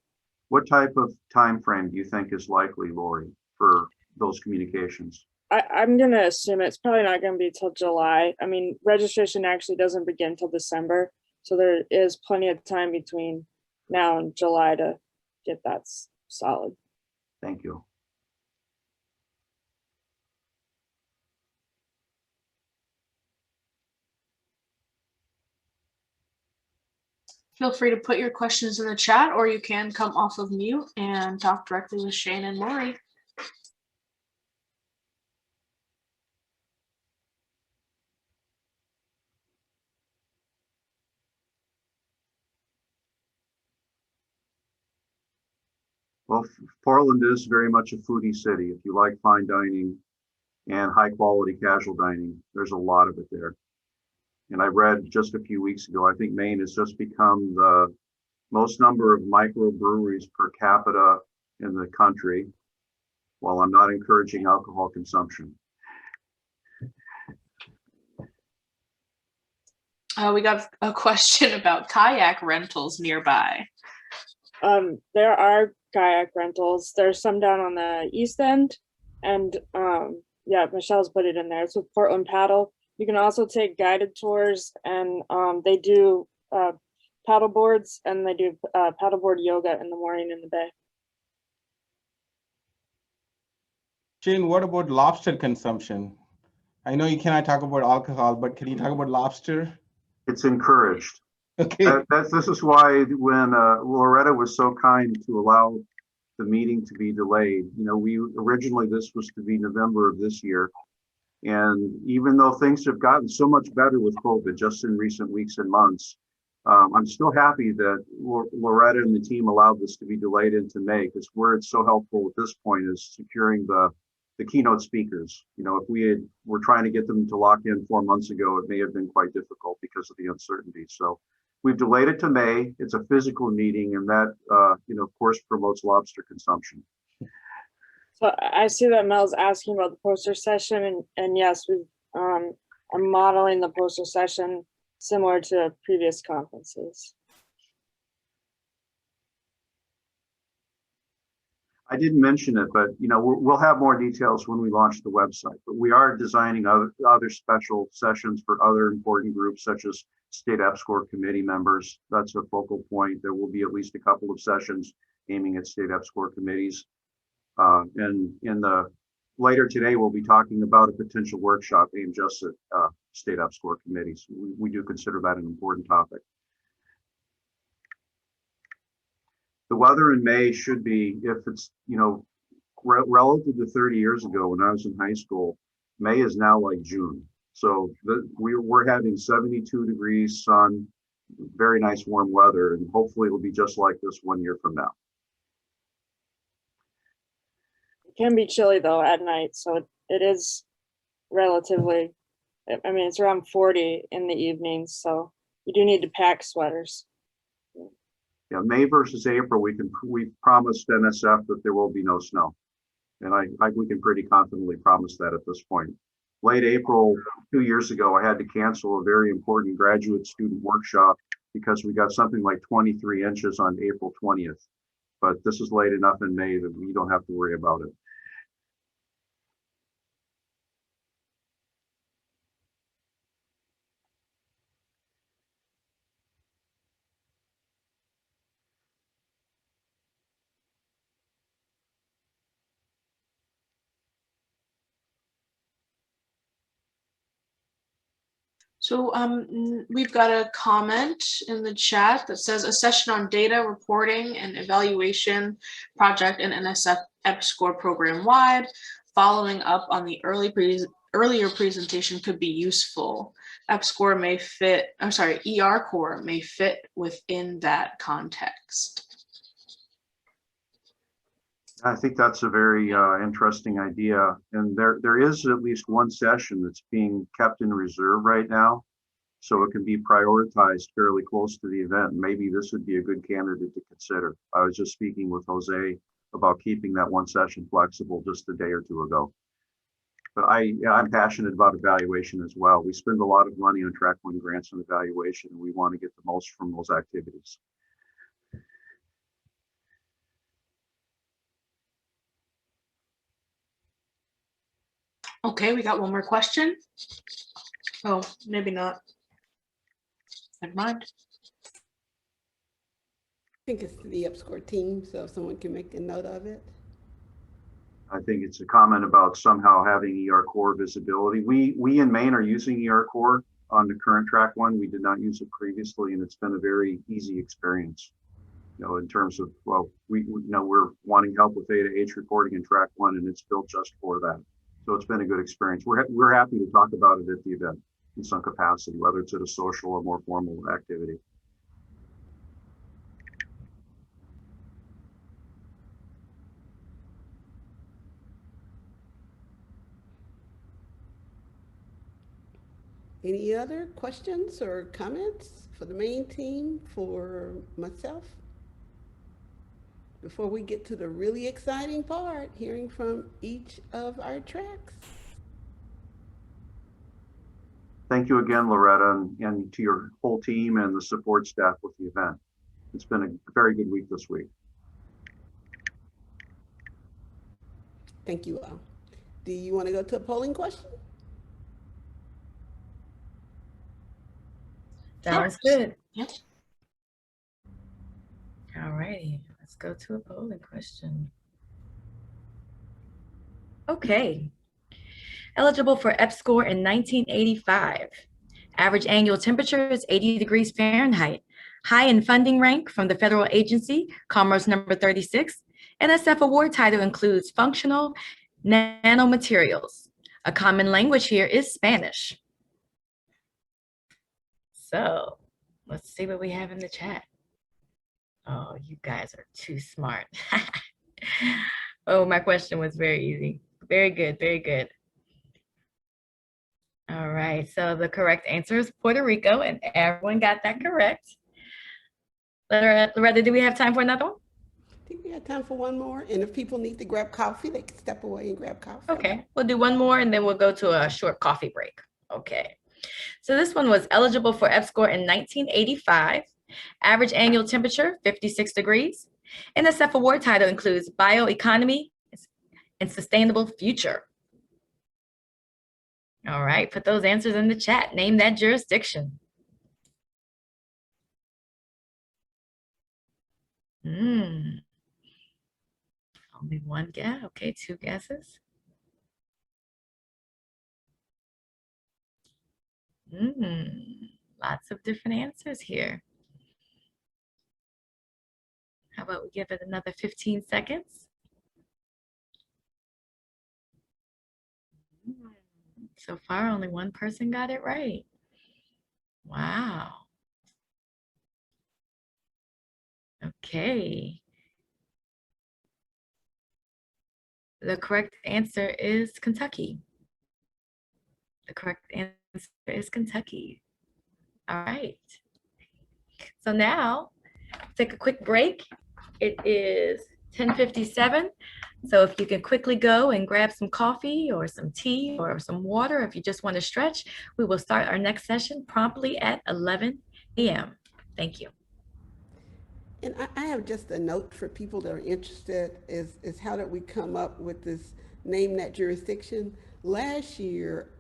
What type of time frame do you think is likely, Lori, for those communications? I'm going to assume it's probably not going to be till July. I mean, registration actually doesn't begin till December. So there is plenty of time between now and July to get that solid. Thank you. Feel free to put your questions in the chat, or you can come off of mute and talk directly with Shane and Lori. Well, Portland is very much a foodie city. If you like fine dining and high quality casual dining, there's a lot of it there. And I read just a few weeks ago, I think Maine has just become the most number of microbreweries per capita in the country, while I'm not encouraging alcohol consumption. We got a question about kayak rentals nearby. There are kayak rentals. There's some down on the east end, and yeah, Michelle's put it in there. It's with Portland Paddle. You can also take guided tours, and they do paddle boards, and they do paddleboard yoga in the morning in the bay. Shane, what about lobster consumption? I know you cannot talk about alcohol, but can you talk about lobster? It's encouraged. Okay. This is why when Loretta was so kind to allow the meeting to be delayed, we originally, this was to be November of this year. And even though things have gotten so much better with COVID just in recent weeks and months, I'm still happy that Loretta and the team allowed this to be delayed into May, because where it's so helpful at this point is securing the keynote speakers. If we were trying to get them to lock in 4 months ago, it may have been quite difficult because of the uncertainty. So we've delayed it to May. It's a physical meeting, and that, of course, promotes lobster consumption. So I see that Mel's asking about the poster session, and yes, we are modeling the poster session similar to previous conferences. I didn't mention it, but we'll have more details when we launch the website. But we are designing other special sessions for other important groups, such as state EPSCoR committee members. That's a focal point. There will be at least a couple of sessions aiming at state EPSCoR committees. And later today, we'll be talking about a potential workshop aimed just at state EPSCoR committees. We do consider that an important topic. The weather in May should be, if it's, relative to 30 years ago when I was in high school, May is now like June. So we're having 72 degrees sun, very nice warm weather, and hopefully it'll be just like this 1 year from now. It can be chilly though at night, so it is relatively, it's around 40 in the evenings, so you do need to pack sweaters. Yeah, May versus April, we promised NSF that there will be no snow. And we can pretty confidently promise that at this point. Late April, 2 years ago, I had to cancel a very important graduate student workshop because we got something like 23 inches on April 20th. But this is late enough in May that we don't have to worry about it. So we've got a comment in the chat that says a session on data reporting and evaluation project in NSF EPSCoR program wide, following up on the earlier presentation could be useful. EPSCoR may fit, ERCoR may fit within that context. I think that's a very interesting idea. And there is at least one session that's being kept in reserve right now, so it can be prioritized fairly close to the event. Maybe this would be a good candidate to consider. I was just speaking with Jose about keeping that one session flexible just a day or two ago. But I'm passionate about evaluation as well. We spend a lot of money on Track 1 grants on evaluation, and we want to get the most from those activities. Okay, we got one more question. Oh, maybe not. Never mind. I think it's the EPSCoR team, so if someone can make a note of it. I think it's a comment about somehow having ERCoR visibility. We in Maine are using ERCoR on the current Track 1. We did not use it previously, and it's been a very easy experience. In terms of, well, we're wanting help with A to H reporting in Track 1, and it's built just for that. So it's been a good experience. We're happy to talk about it at the event in some capacity, whether it's at a social or more formal activity. Any other questions or comments for the main team, for myself? Before we get to the really exciting part, hearing from each of our tracks. Thank you again, Loretta, and to your whole team and the support staff with the event. It's been a very good week this week. Thank you all. Do you want to go to a polling question? Sounds good. Yep. All righty, let's go to a polling question. Okay. Eligible for EPSCoR in 1985. Average annual temperature is 80 degrees Fahrenheit. High in funding rank from the federal agency, Commerce number 36. NSF award title includes functional nanomaterials. A common language here is Spanish. So let's see what we have in the chat. Oh, you guys are too smart. Oh, my question was very easy. Very good, very good. All right, so the correct answer is Puerto Rico, and everyone got that correct. Loretta, do we have time for another one? I think we got time for one more, and if people need to grab coffee, they can step away and grab coffee. Okay, we'll do one more, and then we'll go to a short coffee break. Okay, so this one was eligible for EPSCoR in 1985. Average annual temperature, 56 degrees. NSF award title includes Bioeconomy and Sustainable Future. All right, put those answers in the chat. Name that jurisdiction. Only one guess. Okay, two guesses. Lots of different answers here. How about we give it another 15 seconds? So far, only one person got it right. Wow. Okay. The correct answer is Kentucky. The correct answer is Kentucky. All right. So now, take a quick break. It is 10:57. So if you can quickly go and grab some coffee or some tea or some water, if you just want to stretch, we will start our next session promptly at 11 a.m. Thank you. And I have just a note for people that are interested is how did we come up with this name that jurisdiction? Last year,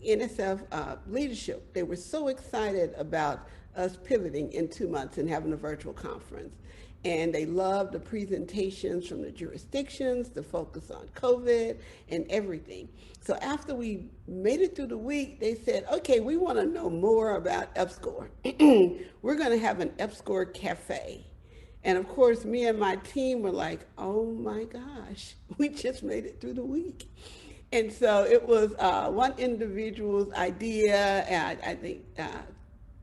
NSF leadership, they were so excited about us pivoting in 2 months and having a virtual conference. And they loved the presentations from the jurisdictions, the focus on COVID and everything. So after we made it through the week, they said, okay, we want to know more about EPSCoR. We're going to have an EPSCoR cafe. And of course, me and my team were like, oh my gosh, we just made it through the week. And so it was one individual's idea, and I think,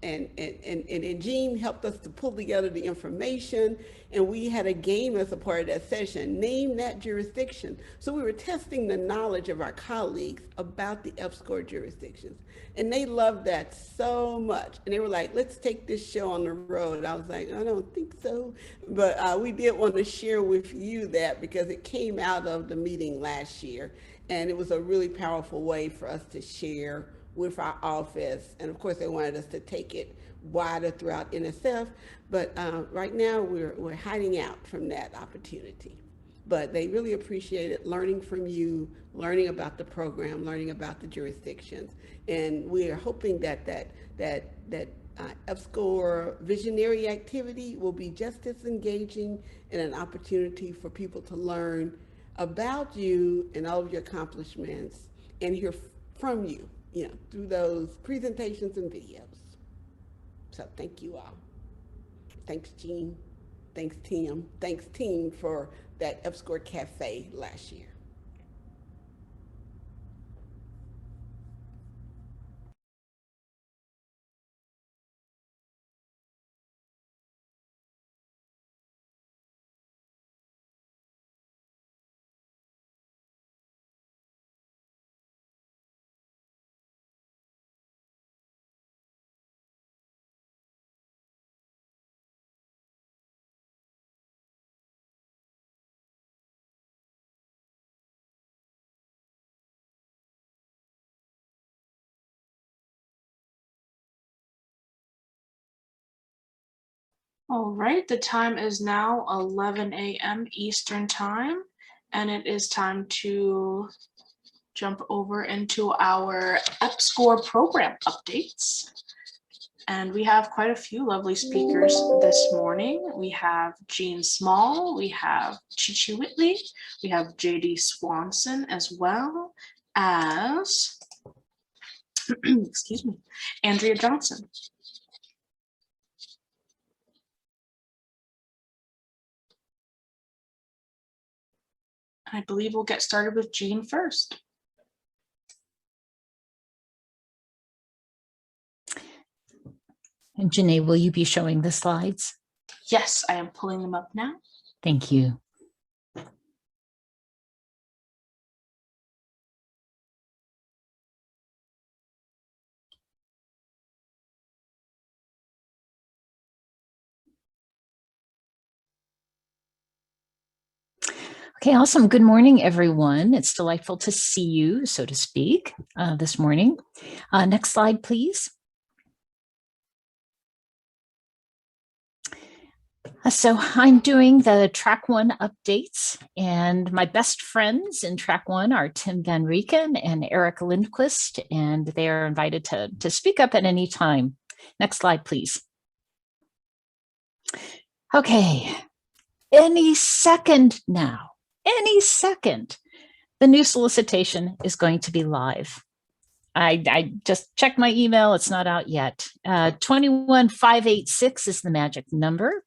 and Jean helped us to pull together the information, and we had a game as a part of that session, name that jurisdiction. So we were testing the knowledge of our colleagues about the EPSCoR jurisdictions, and they loved that so much. And they were like, let's take this show on the road. I was like, I don't think so, but we did want to share with you that because it came out of the meeting last year, and it was a really powerful way for us to share with our office. And of course, they wanted us to take it wider throughout NSF, but right now we're hiding out from that opportunity. But they really appreciated learning from you, learning about the program, learning about the jurisdictions. And we are hoping that EPSCoR visionary activity will be just as engaging and an opportunity for people to learn about you and all of your accomplishments and hear from you, through those presentations and videos. So thank you all. Thanks, Jean. Thanks, Tim. Thanks, team, for that EPSCoR Cafe last year. All right, the time is now 11 a.m. Eastern time, and it is time to jump over into our EPSCoR program updates. And we have quite a few lovely speakers this morning. We have Jean Small, we have Chichi Whitley, we have JD Swanson, as well as excuse me, Andrea Johnson. I believe we'll get started with Jean first. And Janae, will you be showing the slides? Yes, I am pulling them up now. Thank you. Okay, awesome. Good morning, everyone. It's delightful to see you, so to speak, this morning. Next slide, please. So I'm doing the track 1 updates, and my best friends in track 1 are Tim Van Rieken and Eric Lindquist, and they are invited to speak up at any time. Next slide, please. Okay, any second now, any second, the new solicitation is going to be live. I just checked my email, it's not out yet. 21586 is the magic number.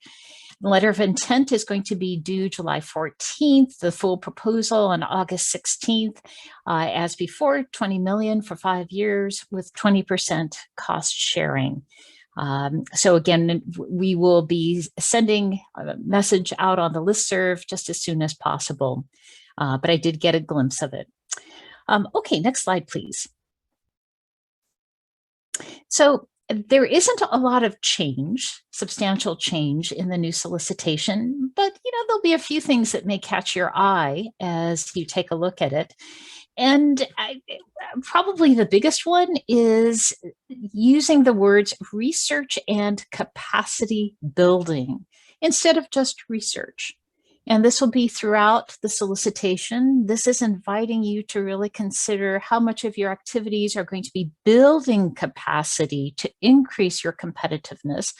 The letter of intent is going to be due July 14th, the full proposal on August 16th. As before, 20 million for 5 years with 20% cost sharing. So again, we will be sending a message out on the listserv just as soon as possible, but I did get a glimpse of it. Okay, next slide, please. So there isn't a lot of change, substantial change in the new solicitation, but there'll be a few things that may catch your eye as you take a look at it. And probably the biggest one is using the words research and capacity building instead of just research. And this will be throughout the solicitation. This is inviting you to really consider how much of your activities are going to be building capacity to increase your competitiveness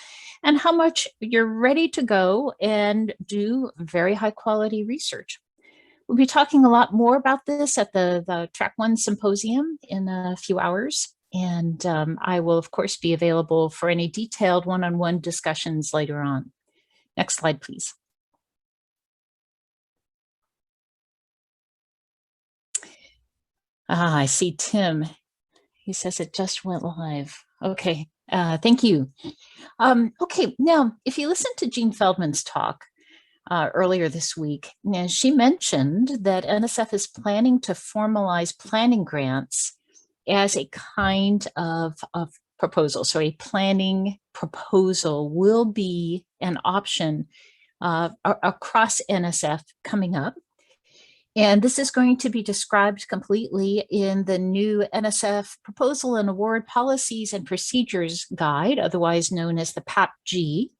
and how much you're ready to go and do very high quality research. We'll be talking a lot more about this at the Track 1 Symposium in a few hours. And I will, of course, be available for any detailed one-on-one discussions later on. Next slide, please. I see Tim. He says it just went live. Okay, thank you. Okay, now, if you listen to Jean Feldman's talk earlier this week, she mentioned that NSF is planning to formalize planning grants as a kind of proposal. So a planning proposal will be an option across NSF coming up. And this is going to be described completely in the new NSF Proposal and Award Policies and Procedures Guide, otherwise known as the PAPG.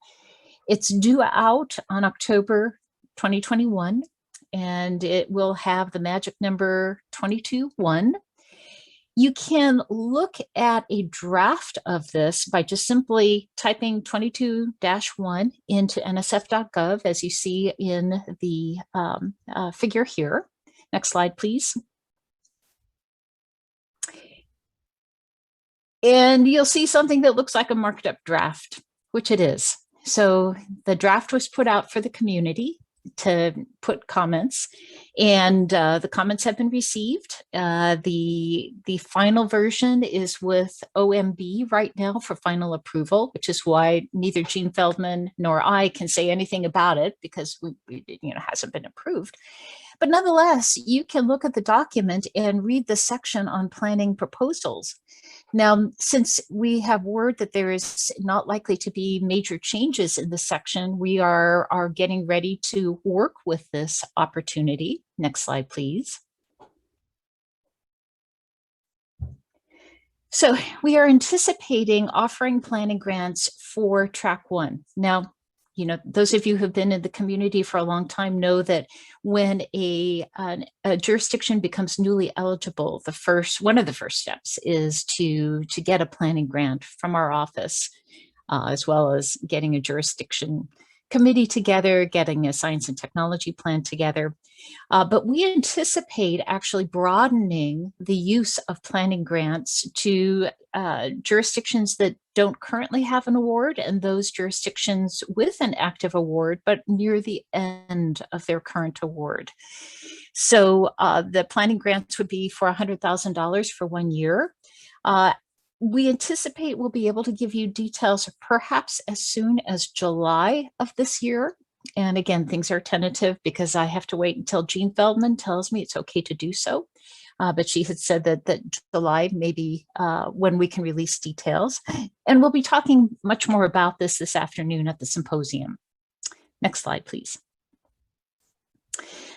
It's due out on October 2021, and it will have the magic number 22-1. You can look at a draft of this by just simply typing 22-1 into nsf.gov, as you see in the figure here. Next slide, please. And you'll see something that looks like a marked up draft, which it is. So the draft was put out for the community to put comments, and the comments have been received. The final version is with OMB right now for final approval, which is why neither Jean Feldman nor I can say anything about it because it hasn't been approved. But nonetheless, you can look at the document and read the section on planning proposals. Now, since we have word that there is not likely to be major changes in this section, we are getting ready to work with this opportunity. Next slide, please. So we are anticipating offering planning grants for Track 1. Now, those of you who have been in the community for a long time know that when a jurisdiction becomes newly eligible, one of the first steps is to get a planning grant from our office, as well as getting a jurisdiction committee together, getting a science and technology plan together. But we anticipate actually broadening the use of planning grants to jurisdictions that don't currently have an award and those jurisdictions with an active award, but near the end of their current award. So the planning grants would be for $100,000 for 1 year. We anticipate we'll be able to give you details perhaps as soon as July of this year. And again, things are tentative because I have to wait until Jean Feldman tells me it's okay to do so. But she had said that July may be when we can release details. And we'll be talking much more about this afternoon at the symposium. Next slide, please.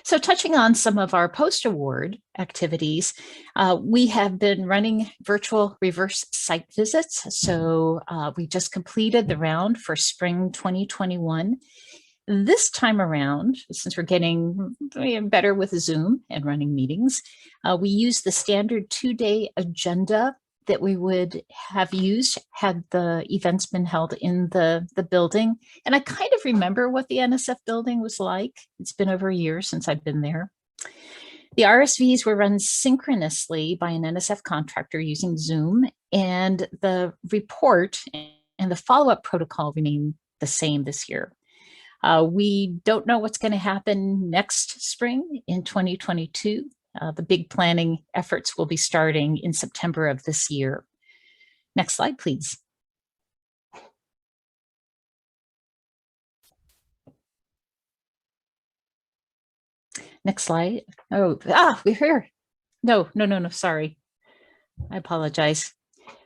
So touching on some of our post-award activities, we have been running virtual reverse site visits. So we just completed the round for spring 2021. This time around, since we're getting better with Zoom and running meetings, we use the standard 2-day agenda that we would have used had the events been held in the building. And I kind of remember what the NSF building was like. It's been over a year since I've been there. The RSVs were run synchronously by an NSF contractor using Zoom, and the report and the follow-up protocol remain the same this year. We don't know what's going to happen next spring in 2022. The big planning efforts will be starting in September of this year. Next slide, please. Next slide. Oh, we're here. No, sorry. I apologize.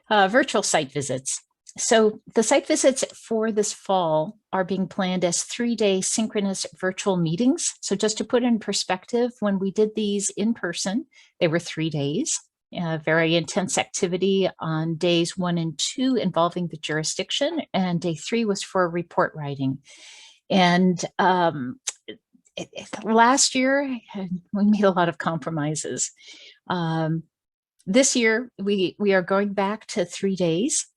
Virtual site visits. So the site visits for this fall are being planned as 3-day synchronous virtual meetings. So just to put in perspective, when we did these in person, they were 3 days. Very intense activity on days 1 and 2 involving the jurisdiction, and day 3 was for report writing. And last year, we made a lot of compromises. This year, we are going back to 3 days.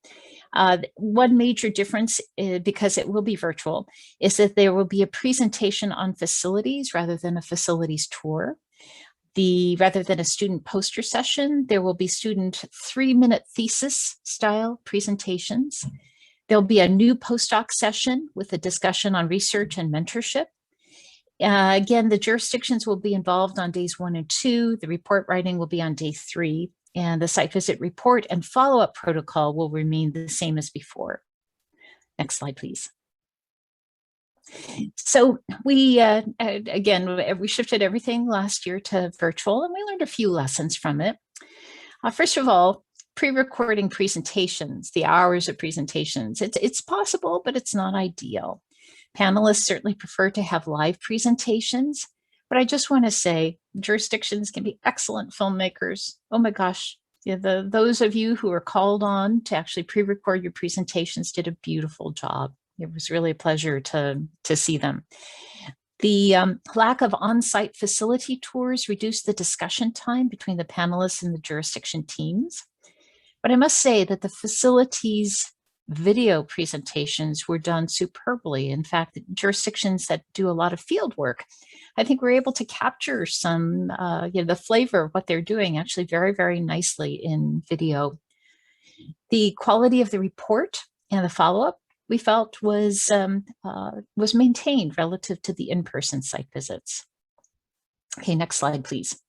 One major difference, because it will be virtual, is that there will be a presentation on facilities rather than a facilities tour. Rather than a student poster session, there will be student 3-minute thesis style presentations. There'll be a new postdoc session with a discussion on research and mentorship. Again, the jurisdictions will be involved on days 1 and 2. The report writing will be on day 3. And the site visit report and follow-up protocol will remain the same as before. Next slide, please. So we, again, we shifted everything last year to virtual, and we learned a few lessons from it. First of all, pre-recording presentations, the hours of presentations, it's possible, but it's not ideal. Panelists certainly prefer to have live presentations. But I just want to say jurisdictions can be excellent filmmakers. Oh my gosh, those of you who are called on to actually pre-record your presentations did a beautiful job. It was really a pleasure to see them. The lack of on-site facility tours reduced the discussion time between the panelists and the jurisdiction teams. But I must say that the facilities video presentations were done superbly. In fact, jurisdictions that do a lot of field work, I think we're able to capture some, the flavor of what they're doing actually very, very nicely in video. The quality of the report and the follow-up we felt was maintained relative to the in-person site visits. Okay, next slide, please.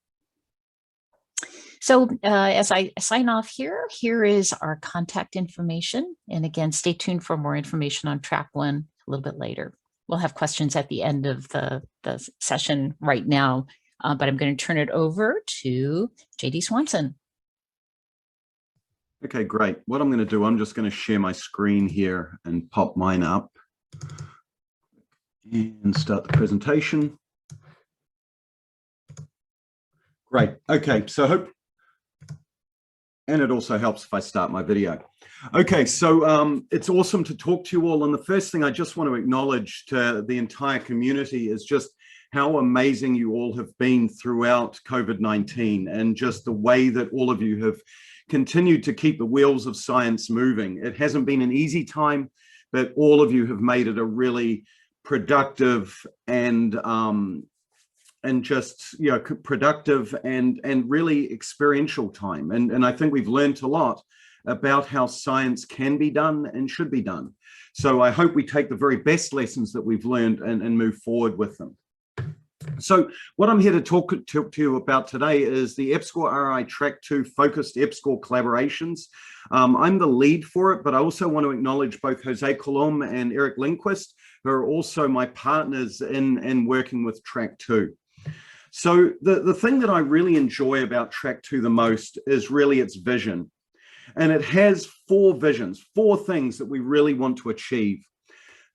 So as I sign off here is our contact information. And again, stay tuned for more information on track 1 a little bit later. We'll have questions at the end of the session right now, but I'm going to turn it over to JD Swanson. Okay, great. What I'm going to do, I'm just going to share my screen here and pop mine up and start the presentation. Great. Okay, so and it also helps if I start my video. Okay, so it's awesome to talk to you all. And the first thing I just want to acknowledge to the entire community is just how amazing you all have been throughout COVID-19 and just the way that all of you have continued to keep the wheels of science moving. It hasn't been an easy time, but all of you have made it a really productive and just, you know, productive and really experiential time. And I think we've learned a lot about how science can be done and should be done. So I hope we take the very best lessons that we've learned and move forward with them. So what I'm here to talk to you about today is the EPSCoR RI Track 2 Focused EPSCoR Collaborations. I'm the lead for it, but I also want to acknowledge both Jose Colom and Eric Lindquist, who are also my partners in working with Track 2. So the thing that I really enjoy about Track 2 the most is really its vision. And it has 4 visions, 4 things that we really want to achieve.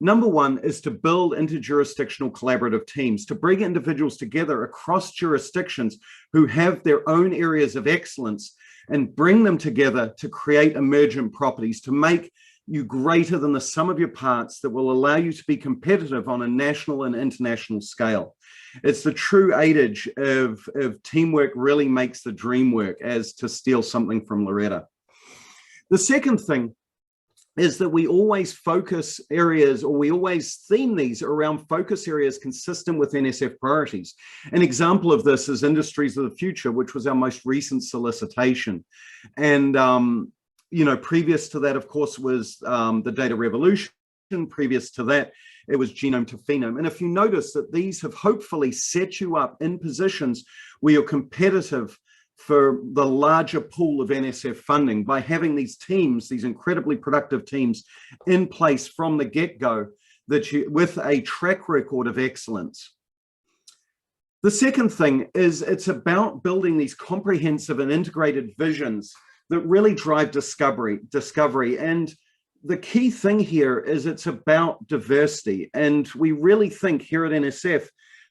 Number 1 is to build interjurisdictional collaborative teams, to bring individuals together across jurisdictions who have their own areas of excellence and bring them together to create emergent properties, to make you greater than the sum of your parts that will allow you to be competitive on a national and international scale. It's the true adage of teamwork really makes the dream work, as to steal something from Loretta. The second thing is that we always focus areas, or we always theme these around focus areas consistent with NSF priorities. An example of this is Industries of the Future, which was our most recent solicitation. And, you know, previous to that, of course, was the data revolution. Previous to that, it was genome to phenome. And if you notice that these have hopefully set you up in positions where you're competitive for the larger pool of NSF funding by having these teams, these incredibly productive teams in place from the get-go, that you, with a track record of excellence. The second thing is it's about building these comprehensive and integrated visions that really drive discovery. And the key thing here is it's about diversity. And we really think here at NSF,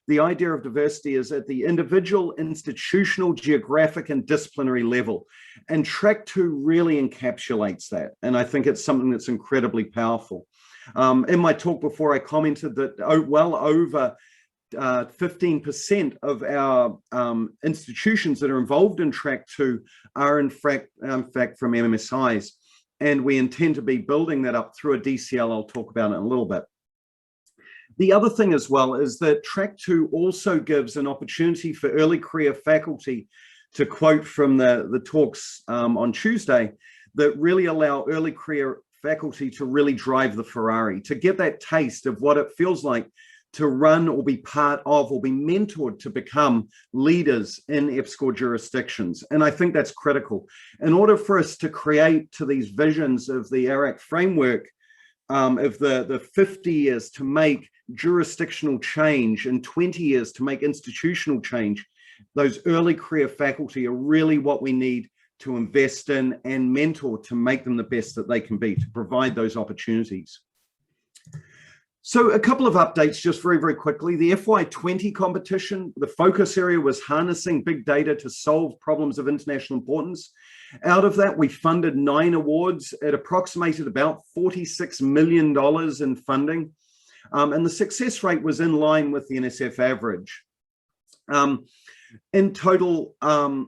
the idea of diversity is at the individual, institutional, geographic, and disciplinary level. And Track 2 really encapsulates that. And I think it's something that's incredibly powerful. In my talk before, I commented that well over 15% of our institutions that are involved in Track 2 are in fact from MMSIs. And we intend to be building that up through a DCL. I'll talk about it in a little bit. The other thing as well is that Track 2 also gives an opportunity for early career faculty, to quote from the talks on Tuesday, that really allow early career faculty to really drive the Ferrari, to get that taste of what it feels like to run or be part of or be mentored to become leaders in EPSCoR jurisdictions. And I think that's critical. In order for us to create to these visions of the ARAC framework, of the 50 years to make jurisdictional change and 20 years to make institutional change, those early career faculty are really what we need to invest in and mentor to make them the best that they can be, to provide those opportunities. So a couple of updates just very, very quickly. The FY20 competition, the focus area was harnessing big data to solve problems of international importance. Out of that, we funded 9 awards. It approximated about $46 million in funding. And the success rate was in line with the NSF average. In total,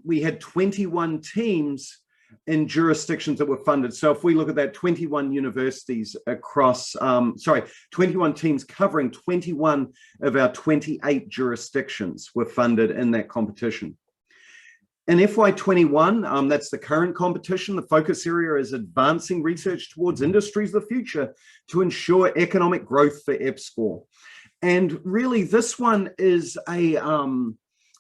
we had 21 teams in jurisdictions that were funded. So if we look at that, 21 universities across, 21 teams covering 21 of our 28 jurisdictions were funded in that competition. In FY21, that's the current competition. The focus area is advancing research towards industries of the future to ensure economic growth for EPSCoR. And really, this one is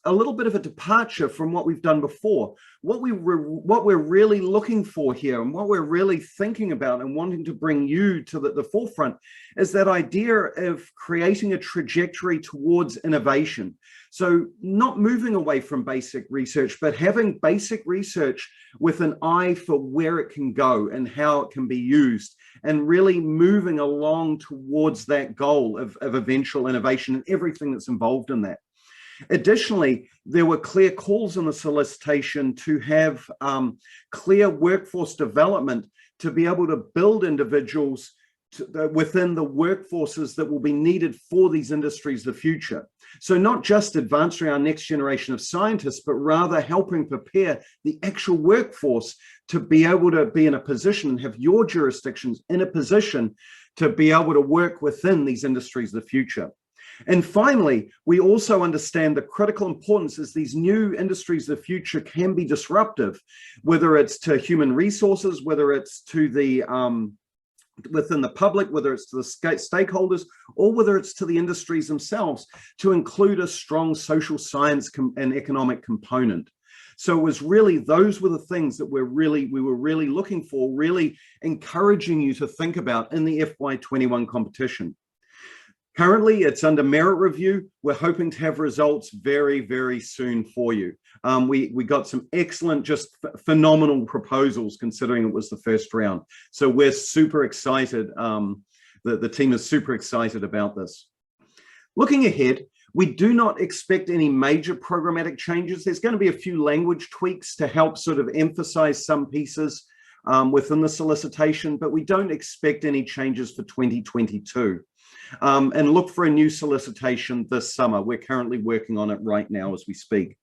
a little bit of a departure from what we've done before. What we're really looking for here, and what we're really thinking about and wanting to bring you to the forefront, is that idea of creating a trajectory towards innovation. So not moving away from basic research, but having basic research with an eye for where it can go and how it can be used, and really moving along towards that goal of eventual innovation and everything that's involved in that. Additionally, there were clear calls in the solicitation to have clear workforce development to be able to build individuals within the workforces that will be needed for these industries of the future. So not just advancing our next generation of scientists, but rather helping prepare the actual workforce to be able to be in a position and have your jurisdictions in a position to be able to work within these industries of the future. And finally, we also understand the critical importance is these new industries of the future can be disruptive, whether it's to human resources, whether it's to the within the public, whether it's to the stakeholders, or whether it's to the industries themselves, to include a strong social science and economic component. So it was really, those were the things that we were really looking for, really encouraging you to think about in the FY21 competition. Currently, it's under merit review. We're hoping to have results very, very soon for you. We got some excellent, just phenomenal proposals considering it was the first round. So we're super excited. The team is super excited about this. Looking ahead, we do not expect any major programmatic changes. There's going to be a few language tweaks to help sort of emphasize some pieces within the solicitation, but we don't expect any changes for 2022. And look for a new solicitation this summer. We're currently working on it right now as we speak.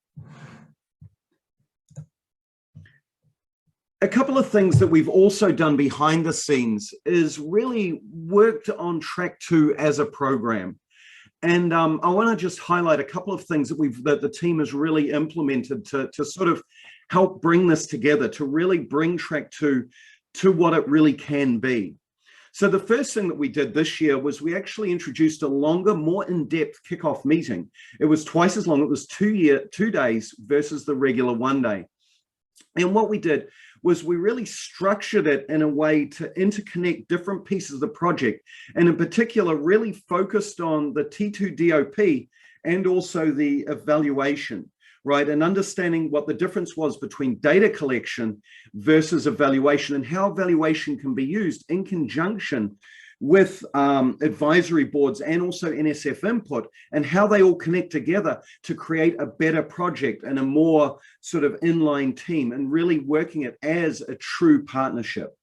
A couple of things that we've also done behind the scenes is really worked on Track 2 as a program. And I want to just highlight a couple of things that the team has really implemented to sort of help bring this together, to really bring Track 2 to what it really can be. So the first thing that we did this year was we actually introduced a longer, more in-depth kickoff meeting. It was twice as long. It was 2 days versus the regular 1 day. And what we did was we really structured it in a way to interconnect different pieces of the project. And in particular, really focused on the T2 DOP and also the evaluation. Right, and understanding what the difference was between data collection versus evaluation, and how evaluation can be used in conjunction with advisory boards and also NSF input, and how they all connect together to create a better project and a more sort of inline team, and really working it as a true partnership.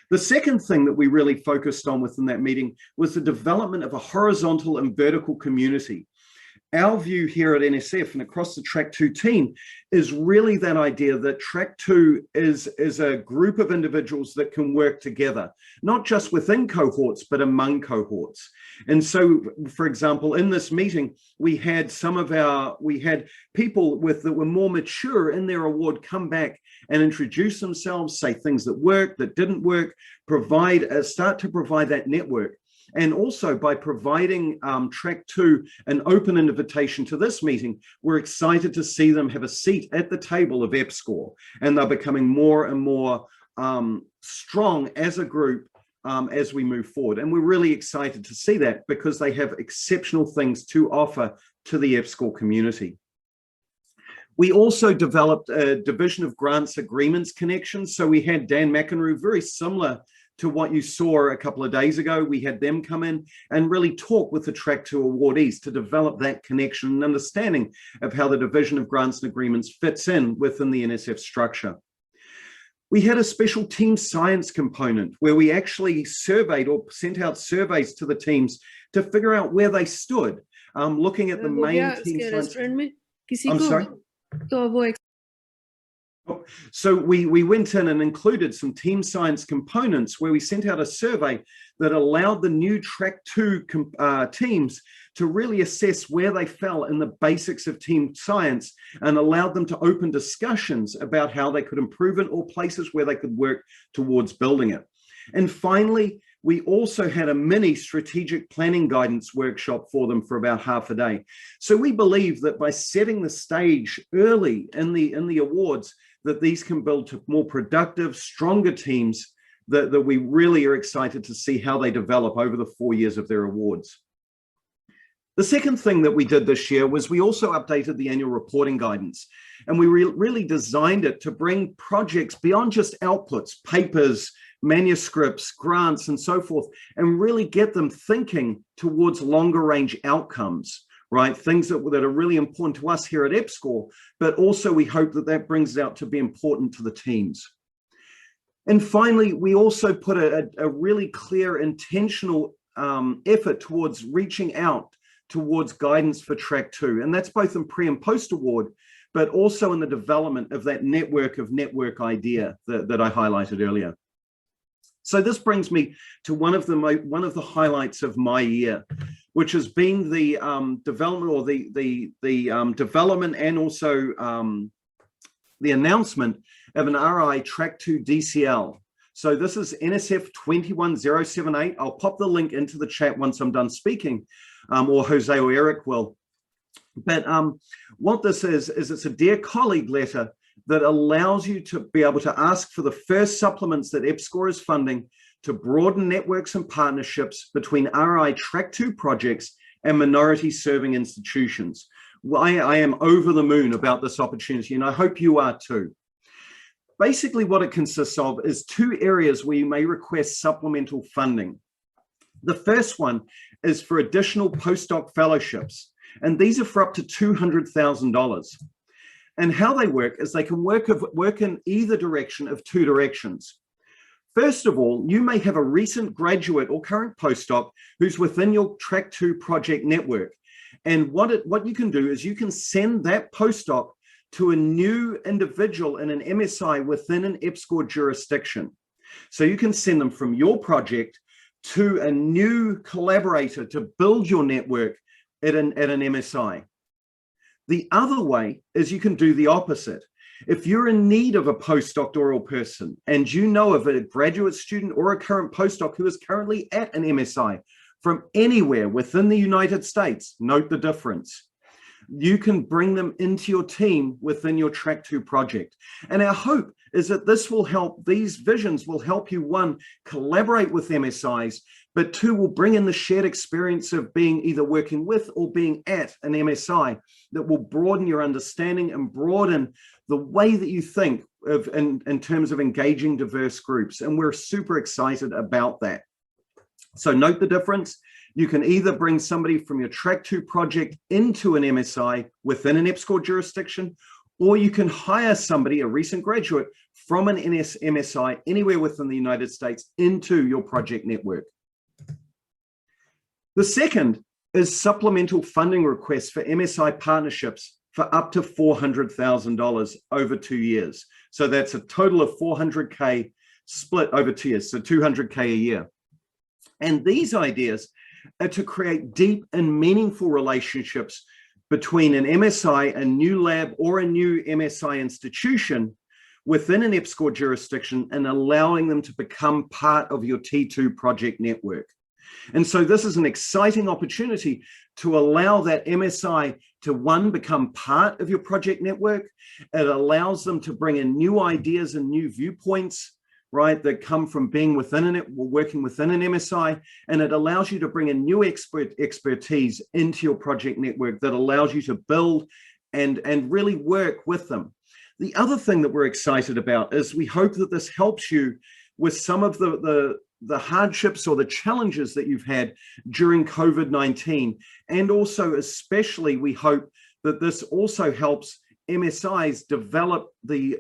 The second thing that we really focused on within that meeting was the development of a horizontal and vertical community. Our view here at NSF and across the Track 2 team is really that idea that Track 2 is a group of individuals that can work together, not just within cohorts, but among cohorts. And so, for example, in this meeting, we had people that were more mature in their award come back and introduce themselves, say things that worked, that didn't work, start to provide that network. And also by providing Track 2 an open invitation to this meeting, we're excited to see them have a seat at the table of EPSCoR, and they're becoming more and more strong as a group as we move forward. And we're really excited to see that because they have exceptional things to offer to the EPSCoR community. We also developed a Division of Grants Agreements connection. So we had Dan McEnroe, very similar to what you saw a couple of days ago. We had them come in and really talk with the Track 2 awardees to develop that connection and understanding of how the Division of Grants and Agreements fits in within the NSF structure. We had a special team science component where we actually surveyed or sent out surveys to the teams to figure out where they stood, looking at the main team science. I'm sorry? So we went in and included some team science components where we sent out a survey that allowed the new Track 2 teams to really assess where they fell in the basics of team science, and allowed them to open discussions about how they could improve it or places where they could work towards building it. And finally, we also had a mini strategic planning guidance workshop for them for about half a day. So we believe that by setting the stage early in the awards, that these can build to more productive, stronger teams that we really are excited to see how they develop over the 4 years of their awards. The second thing that we did this year was we also updated the annual reporting guidance, and we really designed it to bring projects beyond just outputs, papers, manuscripts, grants, and so forth, and really get them thinking towards longer range outcomes, right? Things that are really important to us here at EPSCoR, but also we hope that that brings it out to be important to the teams. And finally, we also put a really clear, intentional effort towards reaching out towards guidance for Track 2. And that's both in pre and post award, but also in the development of that network idea that I highlighted earlier. So this brings me to one of the highlights of my year, which has been the development, or the development, and also the announcement of an RI Track 2 DCL. So this is NSF 21078. I'll pop the link into the chat once I'm done speaking, or Jose or Eric will. But what this is it's a Dear Colleague letter that allows you to be able to ask for the first supplements that EPSCoR is funding to broaden networks and partnerships between RI Track 2 projects and minority serving institutions. I am over the moon about this opportunity, and I hope you are too. Basically, what it consists of is 2 areas where you may request supplemental funding. The first one is for additional postdoc fellowships, and these are for up to $200,000. And how they work is they can work in either direction of 2 directions. First of all, you may have a recent graduate or current postdoc who's within your Track 2 project network. And what you can do is you can send that postdoc to a new individual in an MSI within an EPSCoR jurisdiction. So you can send them from your project to a new collaborator to build your network at an MSI. The other way is you can do the opposite. If you're in need of a postdoctoral person and you know of a graduate student or a current postdoc who is currently at an MSI from anywhere within the United States, note the difference, you can bring them into your team within your Track 2 project. And our hope is that this will help, these visions will help you, 1, collaborate with MSIs, but 2, will bring in the shared experience of being either working with or being at an MSI that will broaden your understanding and broaden the way that you think of in terms of engaging diverse groups. And we're super excited about that. So note the difference. You can either bring somebody from your Track 2 project into an MSI within an EPSCoR jurisdiction, or you can hire somebody, a recent graduate, from an MSI anywhere within the United States into your project network. The second is supplemental funding requests for MSI partnerships for up to $400,000 over 2 years. So that's a total of $400K split over 2 years, so $200K a year. And these ideas are to create deep and meaningful relationships between an MSI, a new lab, or a new MSI institution within an EPSCoR jurisdiction, and allowing them to become part of your T2 project network. And so this is an exciting opportunity to allow that MSI to, 1, become part of your project network. It allows them to bring in new ideas and new viewpoints, right, that come from being within working within an MSI, and it allows you to bring in new expertise into your project network that allows you to build and really work with them. The other thing that we're excited about is we hope that this helps you with some of the hardships or the challenges that you've had during COVID-19, and also especially we hope that this also helps MSIs develop the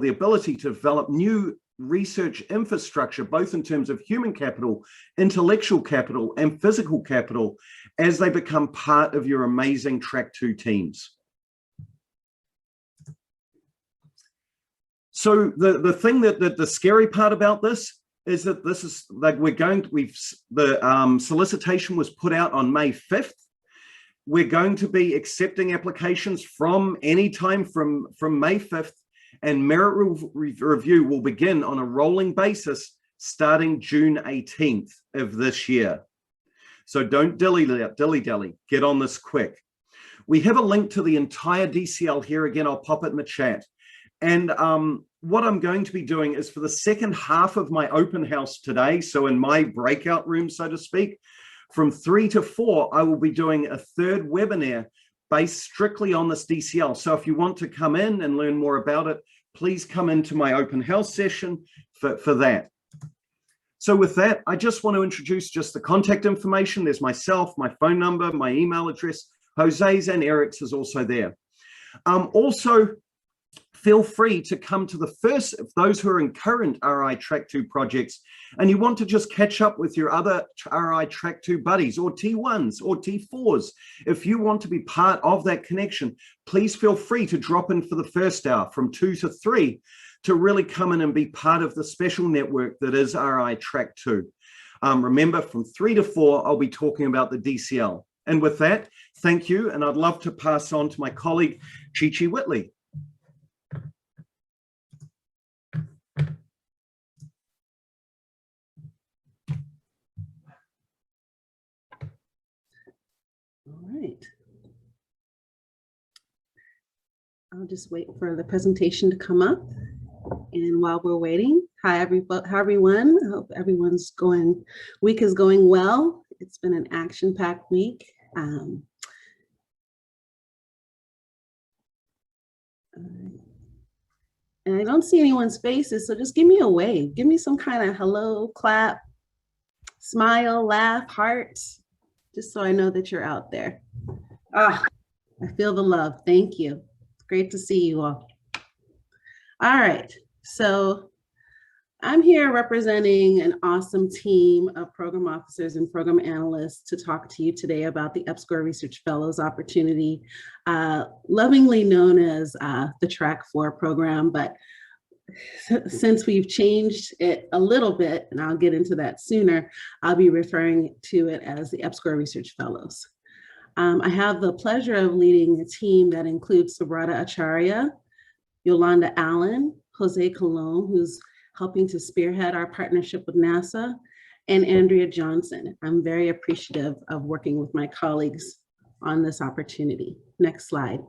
ability to develop new research infrastructure, both in terms of human capital, intellectual capital, and physical capital, as they become part of your amazing Track 2 teams. So the thing that the scary part about this is that this is like the solicitation was put out on May 5th. We're going to be accepting applications from any time from May 5th, and merit review will begin on a rolling basis starting June 18th of this year. So don't dilly-dally, get on this quick. We have a link to the entire DCL here. Again, I'll pop it in the chat. And what I'm going to be doing is for the second half of my open house today, so in my breakout room, so to speak, from 3 to 4, I will be doing a 3rd webinar based strictly on this DCL. So if you want to come in and learn more about it, please come into my open house session for that. So with that, I just want to introduce just the contact information. There's myself, my phone number, my email address. Jose's and Eric's is also there. Also, feel free to come to the first of those who are in current RI Track 2 projects and you want to just catch up with your other RI Track 2 buddies or T1s or T4s. If you want to be part of that connection, please feel free to drop in for the first hour from 2 to 3 to really come in and be part of the special network that is RI Track 2. Remember, from 3 to 4, I'll be talking about the DCL. And with that, thank you. And I'd love to pass on to my colleague, Chi-Chi Whitley. All right. I'll just wait for the presentation to come up. And while we're waiting, hi everyone. I hope everyone's week is going well. It's been an action-packed week. And I don't see anyone's faces, so just give me a wave. Give me some kind of hello, clap, smile, laugh, heart, just so I know that you're out there. Ah, I feel the love. Thank you. It's great to see you all. All right, so I'm here representing an awesome team of program officers and program analysts to talk to you today about the EPSCoR Research Fellows opportunity, lovingly known as the Track 4 program, but since we've changed it a little bit, and I'll get into that sooner, I'll be referring to it as the EPSCoR Research Fellows. I have the pleasure of leading a team that includes Subrata Acharya, Yolanda Allen, Jose Colon, who's helping to spearhead our partnership with NASA, and Andrea Johnson. I'm very appreciative of working with my colleagues on this opportunity. Next slide.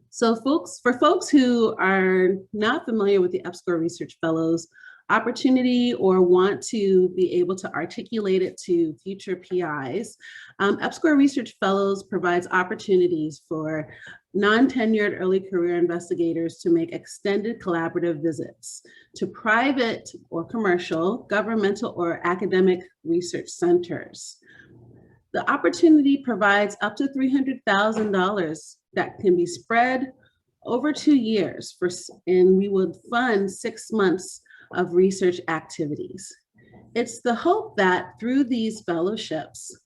So for folks who are not familiar with the EPSCoR Research Fellows opportunity or want to be able to articulate it to future PIs, EPSCoR Research Fellows provides opportunities for non-tenured early career investigators to make extended collaborative visits to private or commercial, governmental or academic research centers. The opportunity provides up to $300,000 that can be spread over 2 years, and we would fund 6 months of research activities. It's the hope that through these fellowships,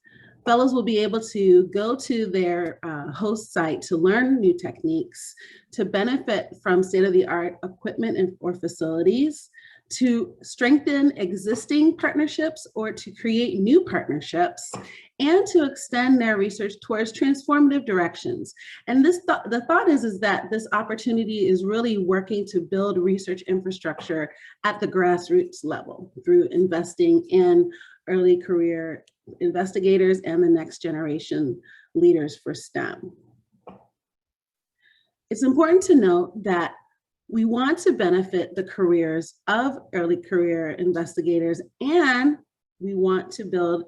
fellows will be able to go to their host site to learn new techniques, to benefit from state-of-the-art equipment or facilities, to strengthen existing partnerships or to create new partnerships, and to extend their research towards transformative directions. And the thought is that this opportunity is really working to build research infrastructure at the grassroots level through investing in early career investigators and the next generation leaders for STEM. It's important to note that we want to benefit the careers of early career investigators, and we want to build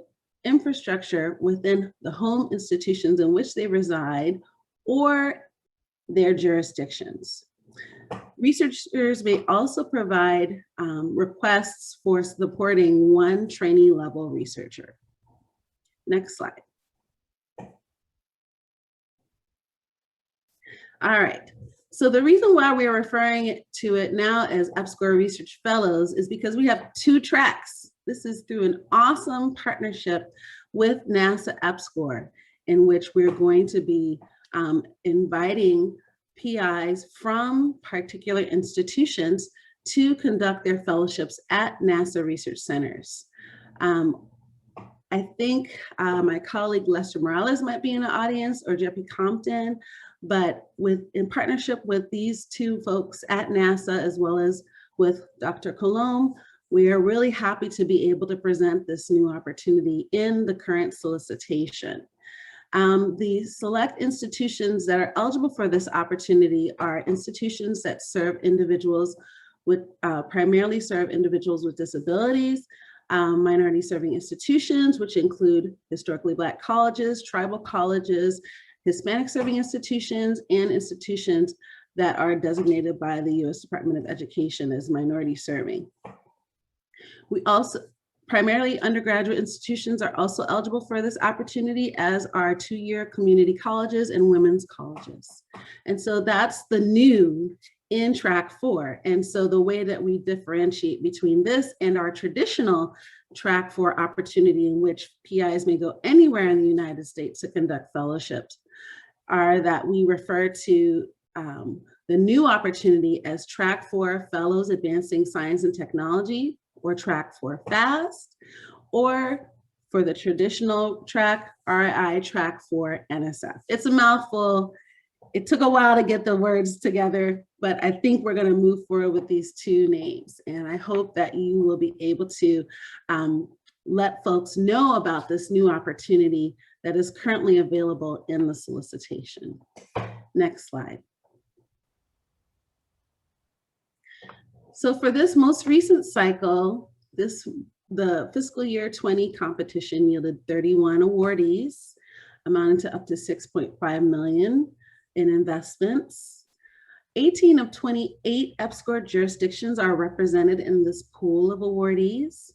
infrastructure within the home institutions in which they reside or their jurisdictions. Researchers may also provide requests for supporting one trainee level researcher. Next slide. All right. So the reason why we're referring to it now as EPSCoR Research Fellows is because we have 2 tracks. This is through an awesome partnership with NASA EPSCoR, in which we're going to be inviting PIs from particular institutions to conduct their fellowships at NASA research centers. I think my colleague Lester Morales might be in the audience, or Jeffrey Compton, but in partnership with these 2 folks at NASA, as well as with Dr. Colomb, we are really happy to be able to present this new opportunity in the current solicitation. The select institutions that are eligible for this opportunity are institutions that serve individuals with, primarily serve individuals with disabilities, minority serving institutions, which include historically Black colleges, tribal colleges, Hispanic serving institutions, and institutions that are designated by the U.S. Department of Education as minority serving. We also, primarily undergraduate institutions are also eligible for this opportunity, as are 2-year community colleges and women's colleges. And so that's the new in Track 4. And so the way that we differentiate between this and our traditional Track 4 opportunity, in which PIs may go anywhere in the United States to conduct fellowships, are that we refer to the new opportunity as Track 4 Fellows Advancing Science and Technology, or Track 4 FAST, or for the traditional track, RI Track 4 NSF. It's a mouthful. It took a while to get the words together, but I think we're going to move forward with these two names. And I hope that you will be able to let folks know about this new opportunity that is currently available in the solicitation. Next slide. So for this most recent cycle, the fiscal year 20 competition yielded 31 awardees, amounting to up to 6.5 million in investments. 18 of 28 EPSCoR jurisdictions are represented in this pool of awardees,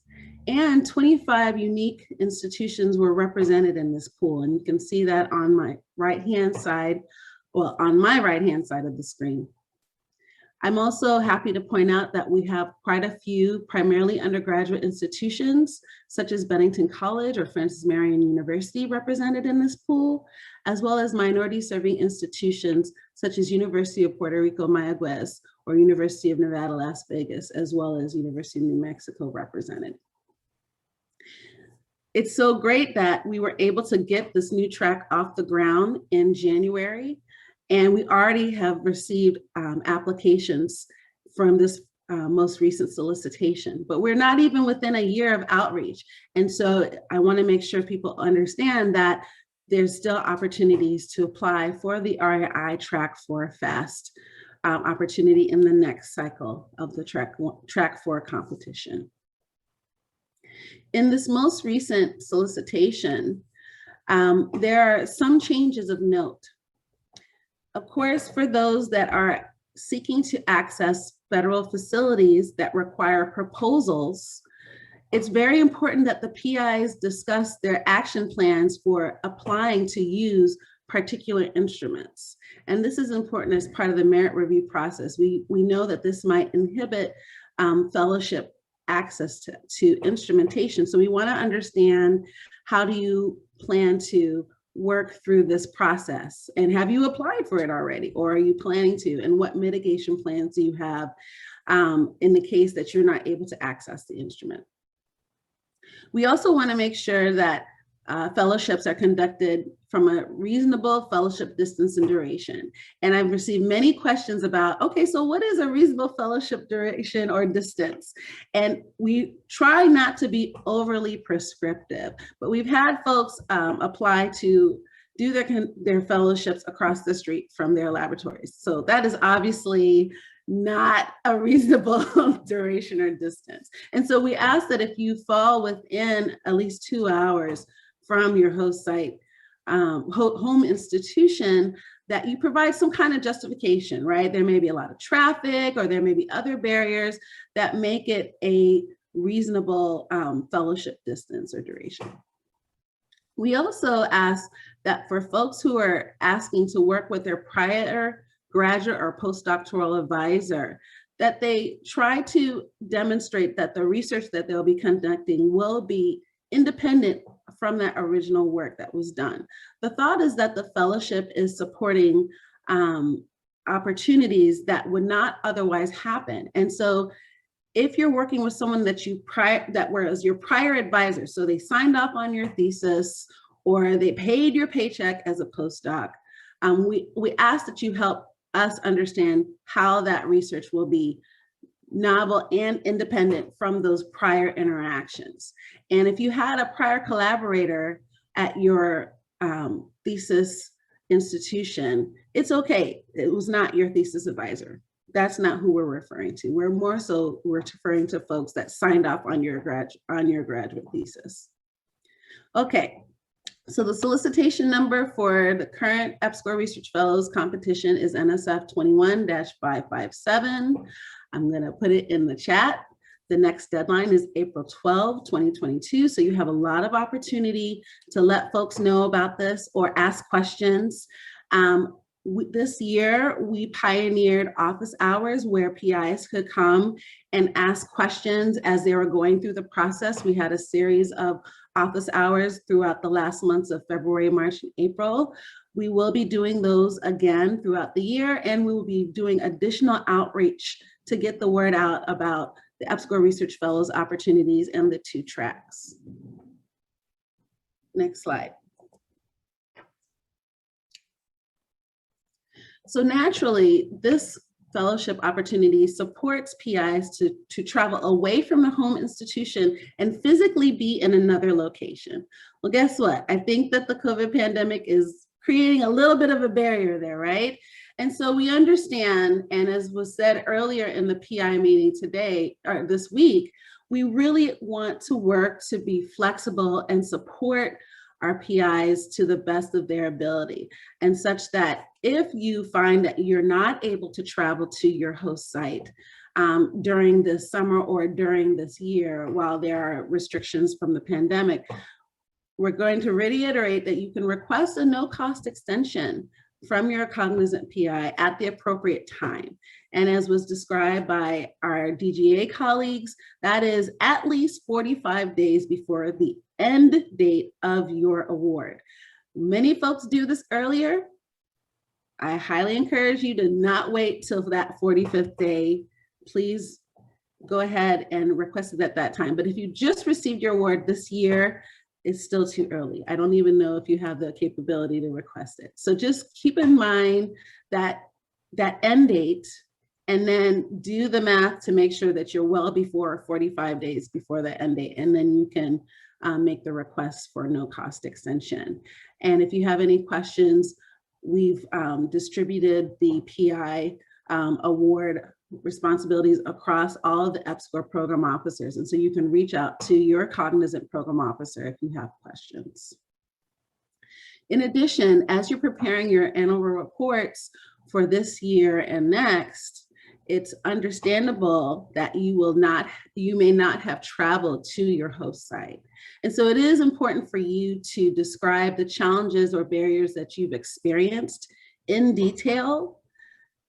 and 25 unique institutions were represented in this pool. And you can see that on my right-hand side, well, on my right-hand side of the screen. I'm also happy to point out that we have quite a few primarily undergraduate institutions, such as Bennington College or Francis Marion University, represented in this pool, as well as minority serving institutions such as University of Puerto Rico Mayagüez or University of Nevada, Las Vegas, as well as University of New Mexico represented. It's so great that we were able to get this new track off the ground in January. And we already have received applications from this most recent solicitation, but we're not even within a year of outreach. And so I want to make sure people understand that there's still opportunities to apply for the RI Track 4 FAST opportunity in the next cycle of the Track 4 competition. In this most recent solicitation, there are some changes of note. Of course, for those that are seeking to access federal facilities that require proposals, it's very important that the PIs discuss their action plans for applying to use particular instruments. And this is important as part of the merit review process. We know that this might inhibit fellowship access to instrumentation. So we want to understand, how do you plan to work through this process? And have you applied for it already, or are you planning to? And what mitigation plans do you have in the case that you're not able to access the instrument? We also want to make sure that fellowships are conducted from a reasonable fellowship distance and duration. And I've received many questions about, okay, so what is a reasonable fellowship duration or distance? And we try not to be overly prescriptive, but we've had folks apply to do their fellowships across the street from their laboratories. So that is obviously not a reasonable duration or distance. And so we ask that if you fall within at least 2 hours from your host site, home institution, that you provide some kind of justification, right? There may be a lot of traffic, or there may be other barriers that make it a reasonable fellowship distance or duration. We also ask that for folks who are asking to work with their prior graduate or postdoctoral advisor, that they try to demonstrate that the research that they'll be conducting will be independent from that original work that was done. The thought is that the fellowship is supporting opportunities that would not otherwise happen. And so if you're working with someone that was your prior advisor, so they signed off on your thesis or they paid your paycheck as a postdoc, we ask that you help us understand how that research will be novel and independent from those prior interactions. And if you had a prior collaborator at your thesis institution, it's okay. It was not your thesis advisor. That's not who we're referring to. We're referring to folks that signed off on your graduate thesis. Okay, so the solicitation number for the current EPSCoR Research Fellows competition is NSF 21-557. I'm gonna put it in the chat. The next deadline is April 12, 2022. So you have a lot of opportunity to let folks know about this or ask questions. This year, we pioneered office hours where PIs could come and ask questions as they were going through the process. We had a series of office hours throughout the last months of February, March, and April, We will be doing those again throughout the year, and we will be doing additional outreach to get the word out about the EPSCoR Research Fellows opportunities and the 2 tracks. Next slide. So naturally, this fellowship opportunity supports PIs to travel away from the home institution and physically be in another location. Well, guess what? I think that the COVID pandemic is creating a little bit of a barrier there, right? And so we understand, and as was said earlier in the PI meeting today, or this week, we really want to work to be flexible and support our PIs to the best of their ability, and such that if you find that you're not able to travel to your host site during this summer or during this year while there are restrictions from the pandemic, we're going to reiterate that you can request a no-cost extension from your cognizant PI at the appropriate time. And as was described by our DGA colleagues, that is at least 45 days before the end date of your award. Many folks do this earlier. I highly encourage you to not wait till that 45th day. Please go ahead and request it at that time. But if you just received your award this year, it's still too early. I don't even know if you have the capability to request it. So just keep in mind that end date, and then do the math to make sure that you're well before 45 days before the end date, and then you can make the request for no cost extension. And if you have any questions, we've distributed the PI award responsibilities across all of the EPSCoR program officers. And so you can reach out to your cognizant program officer if you have questions. In addition, as you're preparing your annual reports for this year and next, it's understandable that you may not have traveled to your host site. And so it is important for you to describe the challenges or barriers that you've experienced in detail.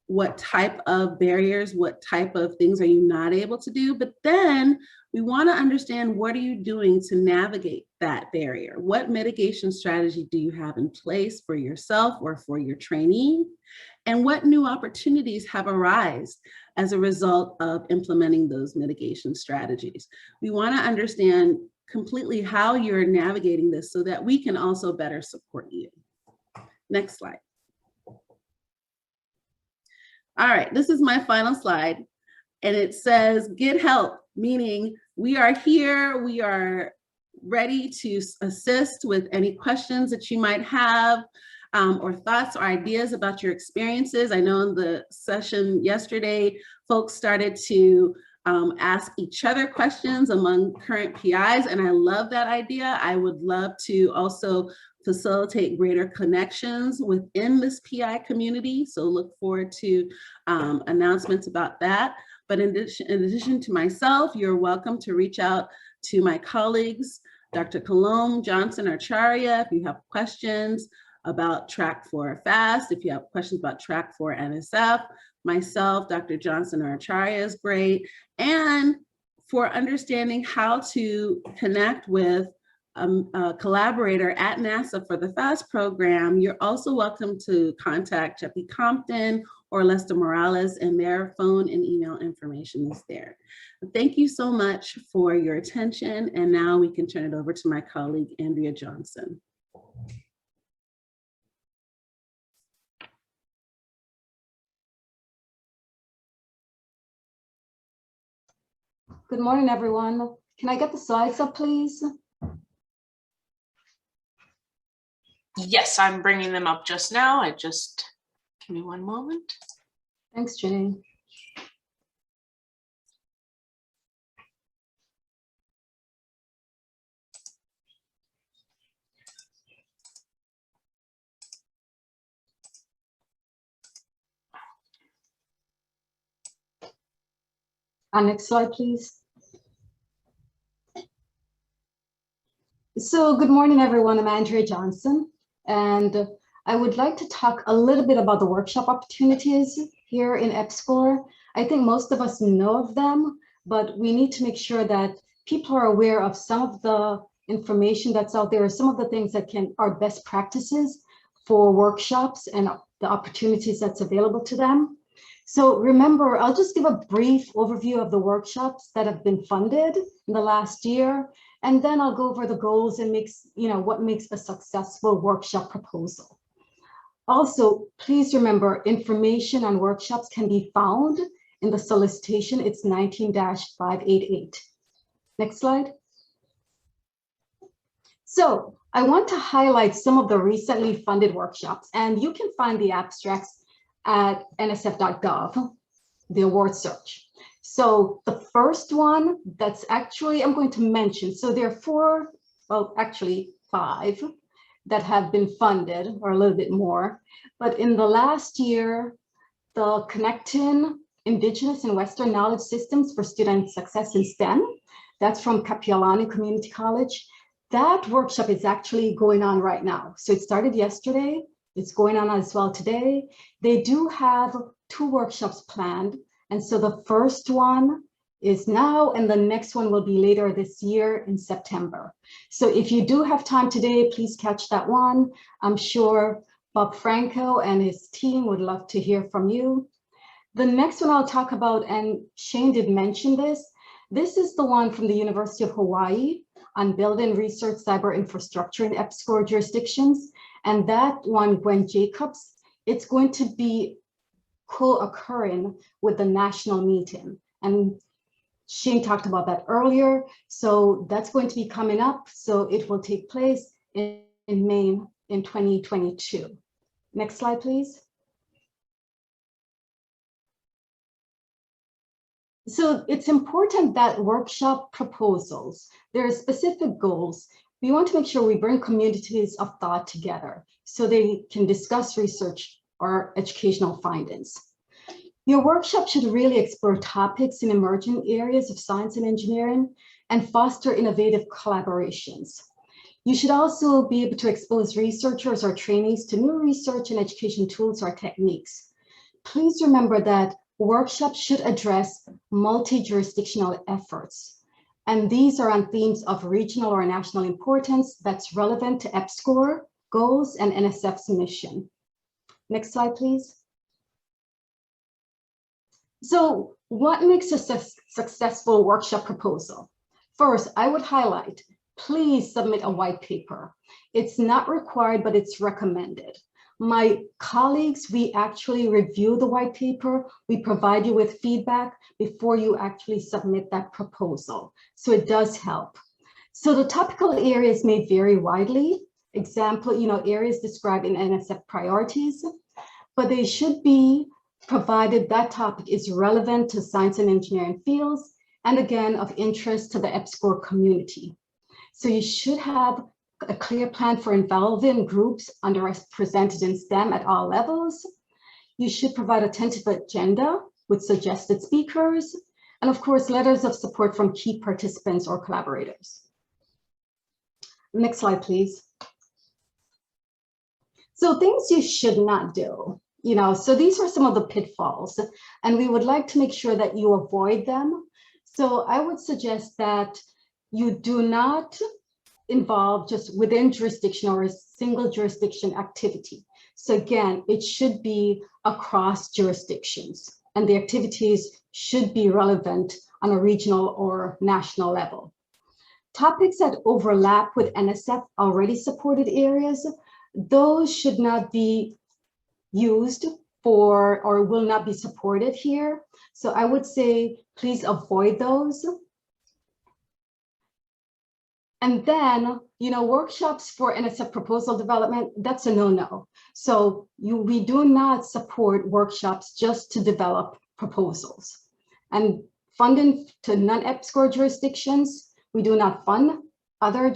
What type of barriers, what type of things are you not able to do? But then we want to understand, what are you doing to navigate that barrier? What mitigation strategy do you have in place for yourself or for your trainee? And what new opportunities have arisen as a result of implementing those mitigation strategies? We want to understand completely how you're navigating this so that we can also better support you. Next slide. All right, this is my final slide, and it says get help, meaning we are here, we are ready to assist with any questions that you might have, or thoughts or ideas about your experiences. I know in the session yesterday, folks started to ask each other questions among current PIs, and I love that idea. I would love to also facilitate greater connections within this PI community. So look forward to announcements about that. But in addition to myself, you're welcome to reach out to my colleagues, Dr. Colomb, Johnson, or Charya, if you have questions about Track 4 FAST, if you have questions about Track 4 NSF, myself, Dr. Johnson or Acharya is great. And for understanding how to connect with a collaborator at NASA for the FAST program, you're also welcome to contact Jeffy Compton or Lester Morales, and their phone and email information is there. Thank you so much for your attention. And now we can turn it over to my colleague, Andrea Johnson. Good morning, everyone. Can I get the slides up, please? Yes, I'm bringing them up just now. Give me one moment. Thanks, Jane. Next slide, please. So good morning, everyone. I'm Andrea Johnson, and I would like to talk a little bit about the workshop opportunities here in EPSCoR. I think most of us know of them, but we need to make sure that people are aware of some of the information that's out there, some of the things that are best practices for workshops and the opportunities that's available to them. So remember, I'll just give a brief overview of the workshops that have been funded in the last year, and then I'll go over the goals and what makes a successful workshop proposal. Also, please remember, information on workshops can be found in the solicitation. It's 19-588. Next slide. So I want to highlight some of the recently funded workshops, and you can find the abstracts at nsf.gov, the award search. So the first one that's actually I'm going to mention, so there are 4, well, actually 5 that have been funded, or a little bit more. But in the last year, the Connecting Indigenous and Western Knowledge Systems for Student Success in STEM, that's from Kapiolani Community College. That workshop is actually going on right now. So it started yesterday. It's going on as well today. They do have 2 workshops planned. And so the first one is now, and the next one will be later this year in September. So if you do have time today, please catch that one. I'm sure Bob Franco and his team would love to hear from you. The next one I'll talk about, and Shane did mention this, this is the one from the University of Hawaii on building research cyber infrastructure in EPSCoR jurisdictions. And that one, Gwen Jacobs, it's going to be co-occurring with the national meeting. And Shane talked about that earlier. So that's going to be coming up. So it will take place in Maine in 2022. Next slide, please. So it's important that workshop proposals, there are specific goals. We want to make sure we bring communities of thought together so they can discuss research or educational findings. Your workshop should really explore topics in emerging areas of science and engineering and foster innovative collaborations. You should also be able to expose researchers or trainees to new research and education tools or techniques. Please remember that workshops should address multi-jurisdictional efforts, and these are on themes of regional or national importance that's relevant to EPSCoR goals and NSF's mission. Next slide, please. So what makes a successful workshop proposal? First, I would highlight, please submit a white paper. It's not required, but it's recommended. My colleagues, we actually review the white paper. We provide you with feedback before you actually submit that proposal. So it does help. So the topical areas may vary widely. Example, areas described in NSF priorities, but they should be provided that topic is relevant to science and engineering fields, and again, of interest to the EPSCoR community. So you should have a clear plan for involving groups underrepresented in STEM at all levels. You should provide a tentative agenda with suggested speakers, and of course, letters of support from key participants or collaborators. Next slide, please. So things you should not do. So these are some of the pitfalls, and we would like to make sure that you avoid them. So I would suggest that you do not involve just within jurisdiction or a single jurisdiction activity. So again, it should be across jurisdictions, and the activities should be relevant on a regional or national level. Topics that overlap with NSF already supported areas, those should not be used for or will not be supported here. So I would say, please avoid those. And then, workshops for NSF proposal development, that's a no-no. So we do not support workshops just to develop proposals. And funding to non-EPSCoR jurisdictions, we do not fund other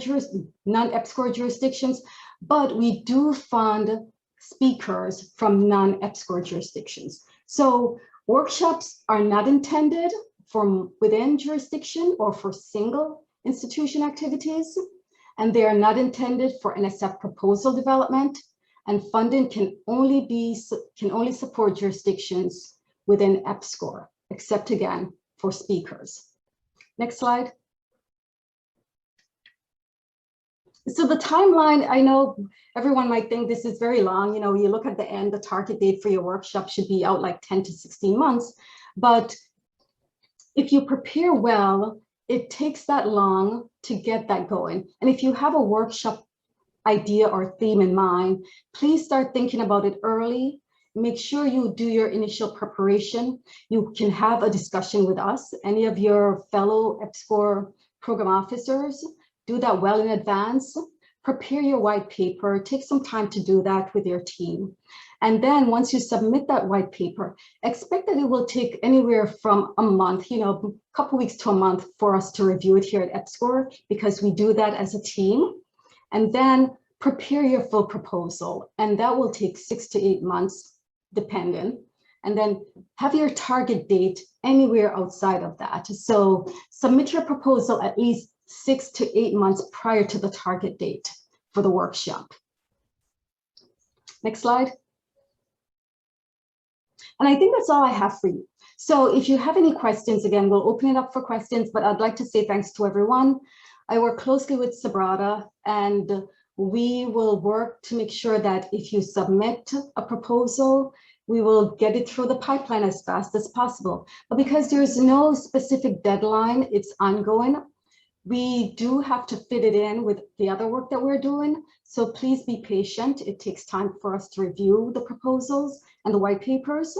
non-EPSCoR jurisdictions, but we do fund speakers from non-EPSCoR jurisdictions. So workshops are not intended for within jurisdiction or for single institution activities, and they are not intended for NSF proposal development, and funding can only support jurisdictions within EPSCoR, except again for speakers. Next slide. So the timeline, I know everyone might think this is very long. You know, you look at the end, the target date for your workshop should be out like 10 to 16 months. But if you prepare well, it takes that long to get that going. And if you have a workshop idea or theme in mind, please start thinking about it early. Make sure you do your initial preparation. You can have a discussion with us, any of your fellow EPSCoR program officers. Do that well in advance. Prepare your white paper. Take some time to do that with your team. And then once you submit that white paper, expect that it will take anywhere from a month, you know, a couple weeks to a month for us to review it here at EPSCoR, because we do that as a team. And then prepare your full proposal. And that will take 6 to 8 months, depending. And then have your target date anywhere outside of that. So submit your proposal at least 6 to 8 months prior to the target date for the workshop. Next slide. And I think that's all I have for you. So if you have any questions, again, we'll open it up for questions, but I'd like to say thanks to everyone. I work closely with Sabrata, and we will work to make sure that if you submit a proposal, we will get it through the pipeline as fast as possible. But because there's no specific deadline, it's ongoing. We do have to fit it in with the other work that we're doing. So please be patient. It takes time for us to review the proposals and the white papers.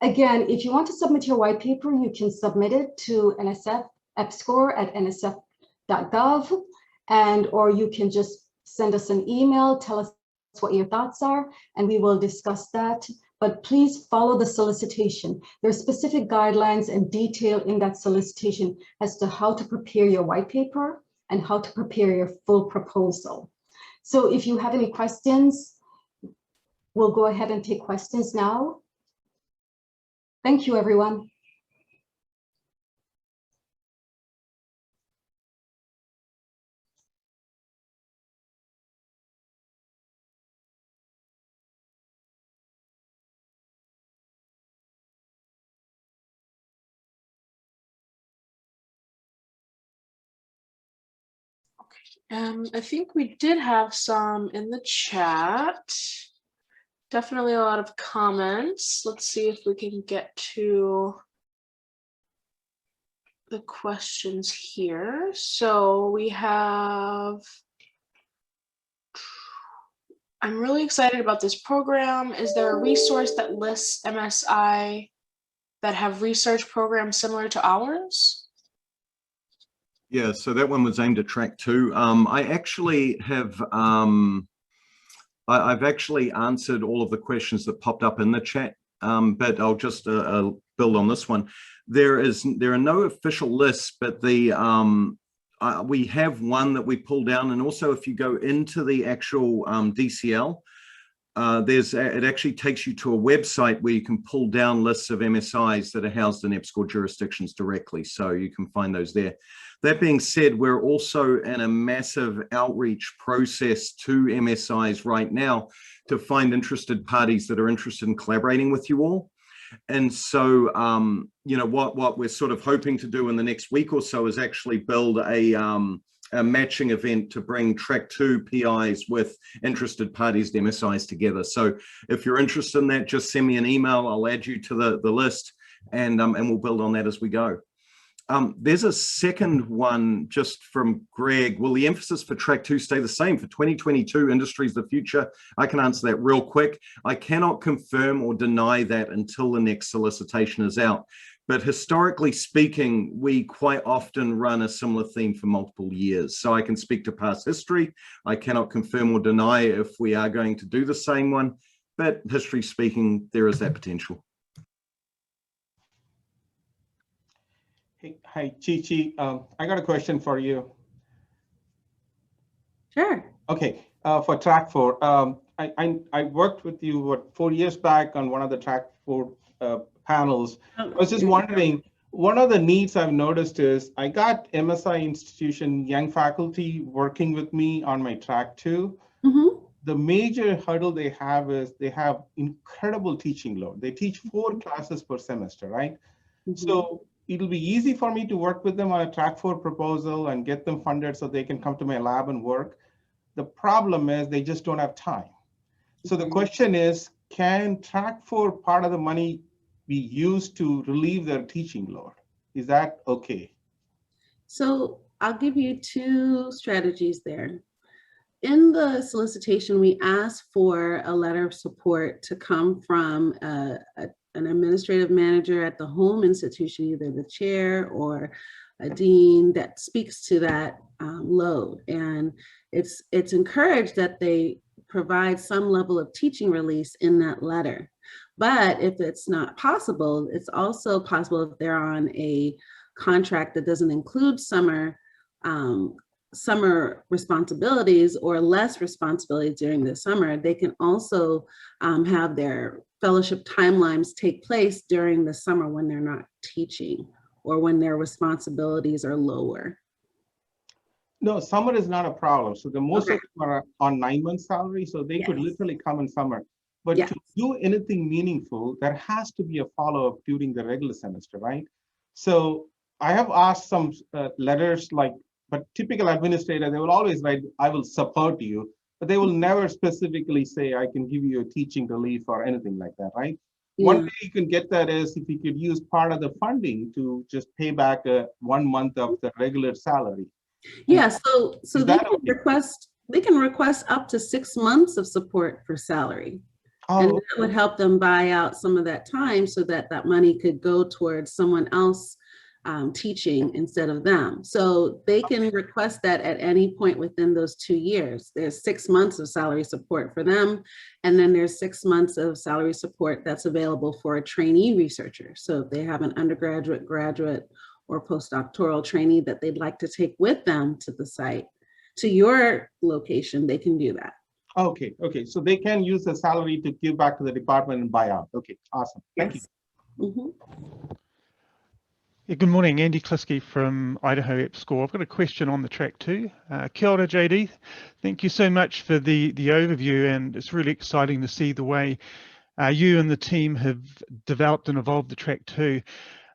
Again, if you want to submit your white paper, you can submit it to NSF EPSCoR at nsf.gov, or you can just send us an email, tell us what your thoughts are, and we will discuss that. But please follow the solicitation. There are specific guidelines and detail in that solicitation as to how to prepare your white paper and how to prepare your full proposal. So if you have any questions, we'll go ahead and take questions now. Thank you, everyone. I think we did have some in the chat. Definitely a lot of comments. Let's see if we can get to the questions here. So we have, I'm really excited about this program. Is there a resource that lists MSI that have research programs similar to ours? Yeah, so that one was aimed at track 2. I actually have, I've actually answered all of the questions that popped up in the chat, but I'll just build on this one. There are no official lists, but the we have one that we pull down, and also if you go into the actual DCL, it actually takes you to a website where you can pull down lists of MSIs that are housed in EPSCoR jurisdictions directly, so you can find those there. That being said, we're also in a massive outreach process to MSIs right now to find interested parties that are interested in collaborating with you all. And so, you know, what we're sort of hoping to do in the next week or so is actually build a matching event to bring track 2 PIs with interested parties, the MSIs, together. So if you're interested in that, just send me an email. I'll add you to the list, and we'll build on that as we go. There's a second one just from Greg. Will the emphasis for track 2 stay the same for 2022 industries the future? I can answer that real quick. I cannot confirm or deny that until the next solicitation is out. But historically speaking, we quite often run a similar theme for multiple years. So I can speak to past history. I cannot confirm or deny if we are going to do the same one, but history speaking, there is that potential. Hey, hi, Chi-Chi. I got a question for you. Sure. Okay, for track 4, I worked with you 4 years back on one of the track 4 panels. I was just wondering, one of the needs I've noticed is I got MSI institution young faculty working with me on my track 2. Mm-hmm. The major hurdle they have is they have incredible teaching load. They teach 4 classes per semester, right? Mm-hmm. So it'll be easy for me to work with them on a track 4 proposal and get them funded so they can come to my lab and work. The problem is they just don't have time. So the question is, can track 4 part of the money be used to relieve their teaching load? Is that okay? So I'll give you 2 strategies there. In the solicitation, we asked for a letter of support to come from an administrative manager at the home institution, either the chair or a dean that speaks to that load. And it's encouraged that they provide some level of teaching release in that letter. But if it's not possible, it's also possible if they're on a contract that doesn't include summer responsibilities or less responsibilities during the summer, they can also have their fellowship timelines take place during the summer when they're not teaching or when their responsibilities are lower. No, summer is not a problem. So the most of them are on 9-month salary, so they could literally come in summer. But to do anything meaningful, there has to be a follow-up during the regular semester, right? So I have asked some letters like, but typical administrator, they will always write, I will support you, but they will never specifically say, I can give you a teaching relief or anything like that, right? One way you can get that is if you could use part of the funding to just pay back 1 month of the regular salary. Yeah, so they can request up to 6 months of support for salary. And that would help them buy out some of that time so that that money could go towards someone else teaching instead of them. So they can request that at any point within those 2 years. There's 6 months of salary support for them. And then there's 6 months of salary support that's available for a trainee researcher. So if they have an undergraduate, graduate, or postdoctoral trainee that they'd like to take with them to the site, to your location, they can do that. Okay, so they can use the salary to give back to the department and buy out. Okay, awesome. Thank you. Yeah, good morning, Andy Kliske from Idaho EPSCoR. I've got a question on the track 2. Kia ora, JD. Thank you so much for the overview, and it's really exciting to see the way you and the team have developed and evolved the track 2.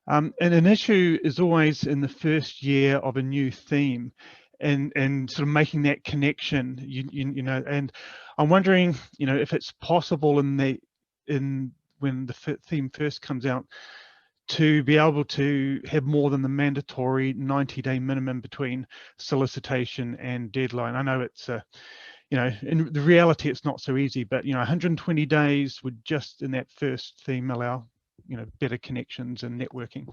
And an issue is always in the first year of a new theme and sort of making that connection, you know, and I'm wondering, you know, if it's possible when the theme first comes out to be able to have more than the mandatory 90-day minimum between solicitation and deadline. I know it's you know, in the reality it's not so easy, but you know, 120 days would just in that first theme allow, you know, better connections and networking.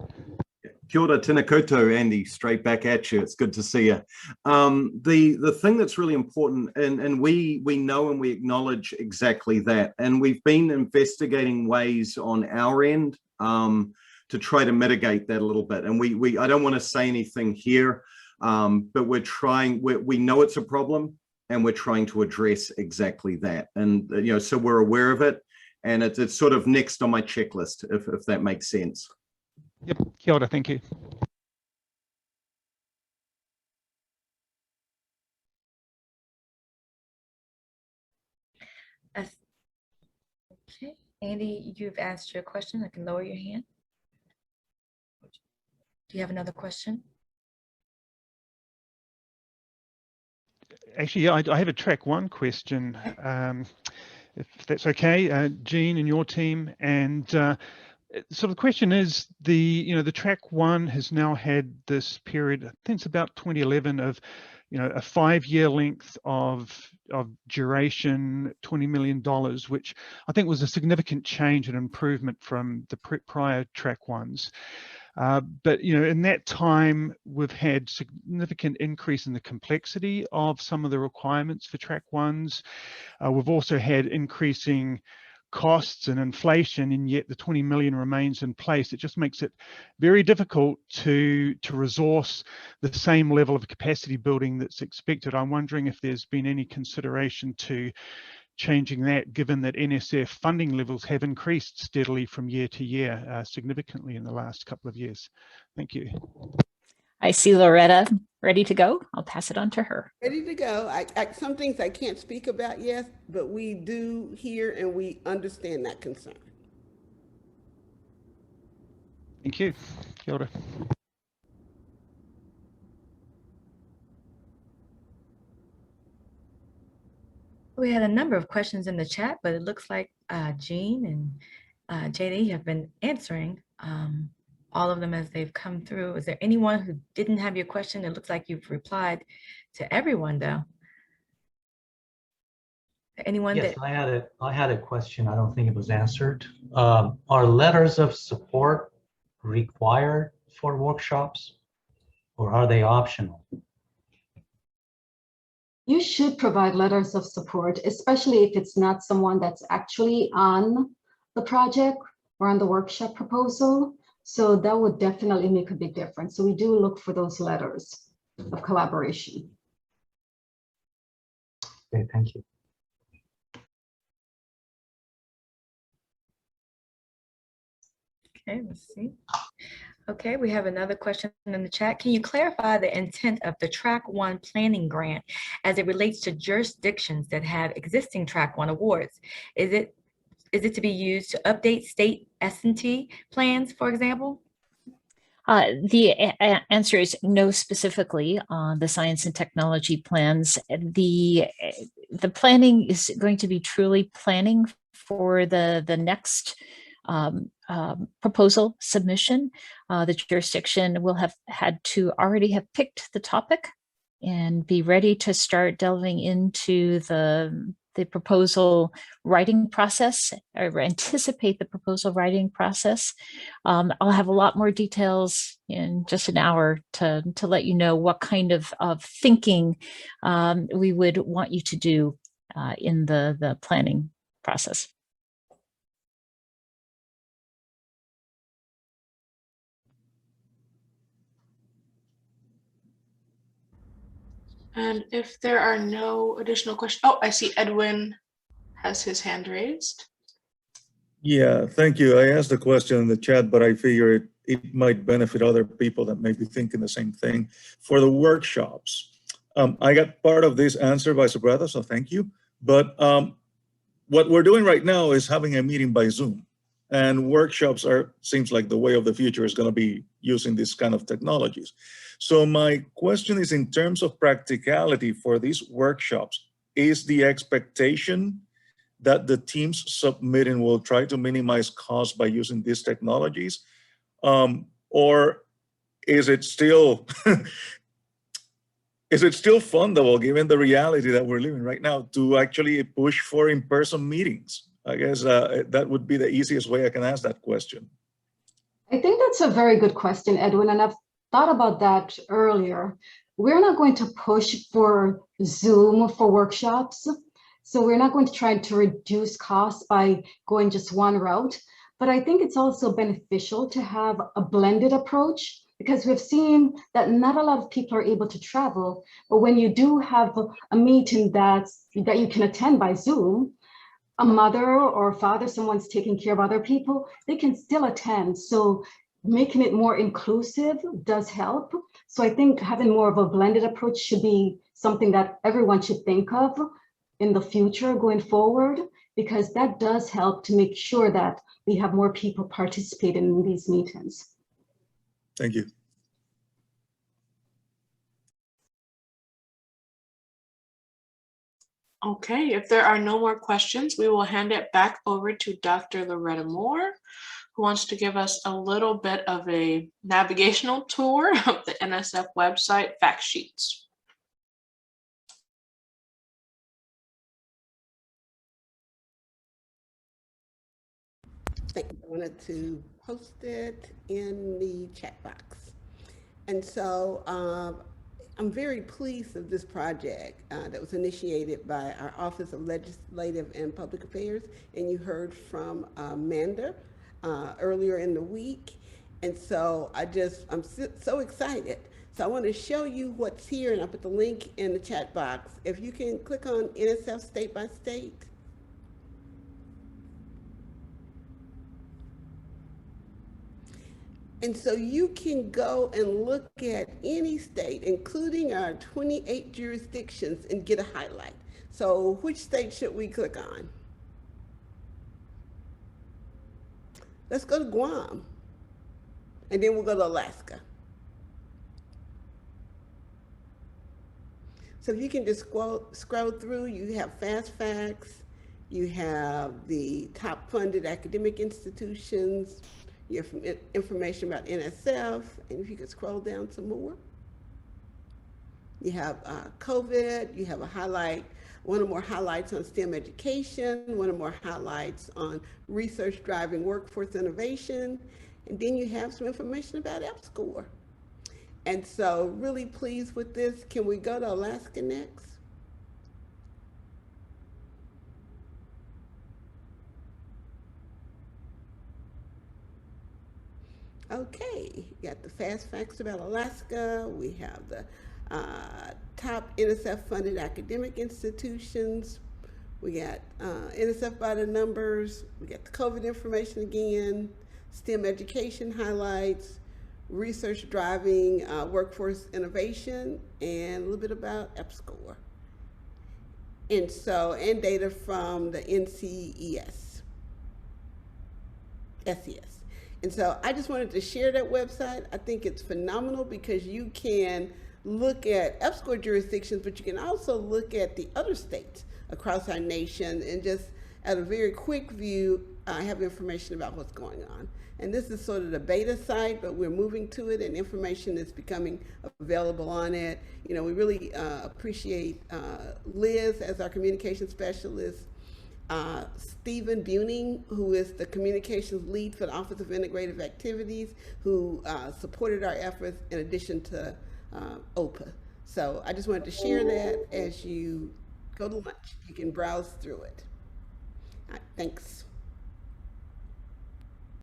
Kia ora, tēnā koutou, Andy, straight back at you. It's good to see you. The thing that's really important, and we know and we acknowledge exactly that, and we've been investigating ways on our end to try to mitigate that a little bit. And I don't want to say anything here, but we know it's a problem, and we're trying to address exactly that. And you know, so we're aware of it, and it's sort of next on my checklist, if that makes sense. Yep, kia ora, thank you. Okay, Andy, you've asked your question. I can lower your hand. Do you have another question? Actually, yeah, I have a track 1 question, if that's okay, Jean and your team. And so the question is, the track 1 has now had this period, I think it's about 2011, of, you know, a 5-year length of duration, $20 million, which I think was a significant change and improvement from the prior track 1s. But you know, in that time, we've had significant increase in the complexity of some of the requirements for track 1s. We've also had increasing costs and inflation, and yet the 20 million remains in place. It just makes it very difficult to resource the same level of capacity building that's expected. I'm wondering if there's been any consideration to changing that, given that NSF funding levels have increased steadily from year to year, significantly in the last couple of years. Thank you. I see Loretta ready to go. I'll pass it on to her. Ready to go. Some things I can't speak about yet, but we do hear and we understand that concern. Thank you. Kia ora. we had a number of questions in the chat, but it looks like Jean and JD have been answering all of them as they've come through. Is there anyone who didn't have your question? It looks like you've replied to everyone, though. Anyone Yes, that I had a question. I don't think it was answered. Are letters of support required for workshops, or are they optional? You should provide letters of support, especially if it's not someone that's actually on the project or on the workshop proposal. So that would definitely make a big difference. So we do look for those letters of collaboration. Okay, thank you. Okay, let's see. Okay, we have another question in the chat. Can you clarify the intent of the Track 1 planning grant as it relates to jurisdictions that have existing Track 1 awards? Is it to be used to update state S&T plans, for example? The answer is no, specifically on the science and technology plans. The planning is going to be truly planning for the next proposal submission. The jurisdiction will have had to already have picked the topic and be ready to start delving into the proposal writing process, or anticipate the proposal writing process. I'll have a lot more details in just an hour to let you know what kind of thinking we would want you to do in the planning process. And if there are no additional questions, oh, I see Edwin has his hand raised. Yeah, thank you. I asked the question in the chat, but I figure it might benefit other people that may be thinking the same thing. For the workshops, I got part of this answer by Subrata, so thank you. But what we're doing right now is having a meeting by Zoom, and workshops seems like the way of the future is going to be using this kind of technologies. So my question is, in terms of practicality for these workshops, is the expectation that the teams submitting will try to minimize costs by using these technologies? Or is it still fundable, given the reality that we're living right now, to actually push for in-person meetings? I guess that would be the easiest way I can ask that question. I think that's a very good question, Edwin, and I've thought about that earlier. We're not going to push for Zoom for workshops, so we're not going to try to reduce costs by going just one route, but I think it's also beneficial to have a blended approach, because we've seen that not a lot of people are able to travel, but when you do have a meeting that you can attend by Zoom, a mother or father, someone's taking care of other people, they can still attend. So making it more inclusive does help. So I think having more of a blended approach should be something that everyone should think of in the future going forward, because that does help to make sure that we have more people participating in these meetings. Thank you. Okay, if there are no more questions, we will hand it back over to Dr. Loretta Moore, who wants to give us a little bit of a navigational tour of the NSF website fact sheets. I wanted to post it in the chat box. And so I'm very pleased with this project that was initiated by our Office of Legislative and Public Affairs, and you heard from Amanda earlier in the week. And so I'm so excited. So I want to show you what's here, and I'll put the link in the chat box. If you can click on NSF state by state. And so you can go and look at any state, including our 28 jurisdictions, and get a highlight. So which state should we click on? Let's go to Guam. And then we'll go to Alaska. So if you can just scroll through, you have fast facts, you have the top funded academic institutions, you have information about NSF, and if you could scroll down some more. You have COVID, you have a highlight, one or more highlights on STEM education, one or more highlights on research driving workforce innovation, and then you have some information about EPSCoR. And so really pleased with this. Can we go to Alaska next? Okay, you got the fast facts about Alaska. We have the top NSF funded academic institutions. We got NSF by the numbers. We got the COVID information again, STEM education highlights, research driving workforce innovation, and a little bit about EPSCoR. And so, and data from the NCES, SES. And so I just wanted to share that website. I think it's phenomenal because you can look at EPSCoR jurisdictions, but you can also look at the other states across our nation and just at a very quick view, have information about what's going on. And this is sort of the beta site, but we're moving to it and information is becoming available on it. You know, we really appreciate Liz as our communication specialist, Stephen Buning, who is the communications lead for the Office of Integrative Activities, who supported our efforts in addition to OPA. So I just wanted to share that as you go to lunch. You can browse through it. Thanks.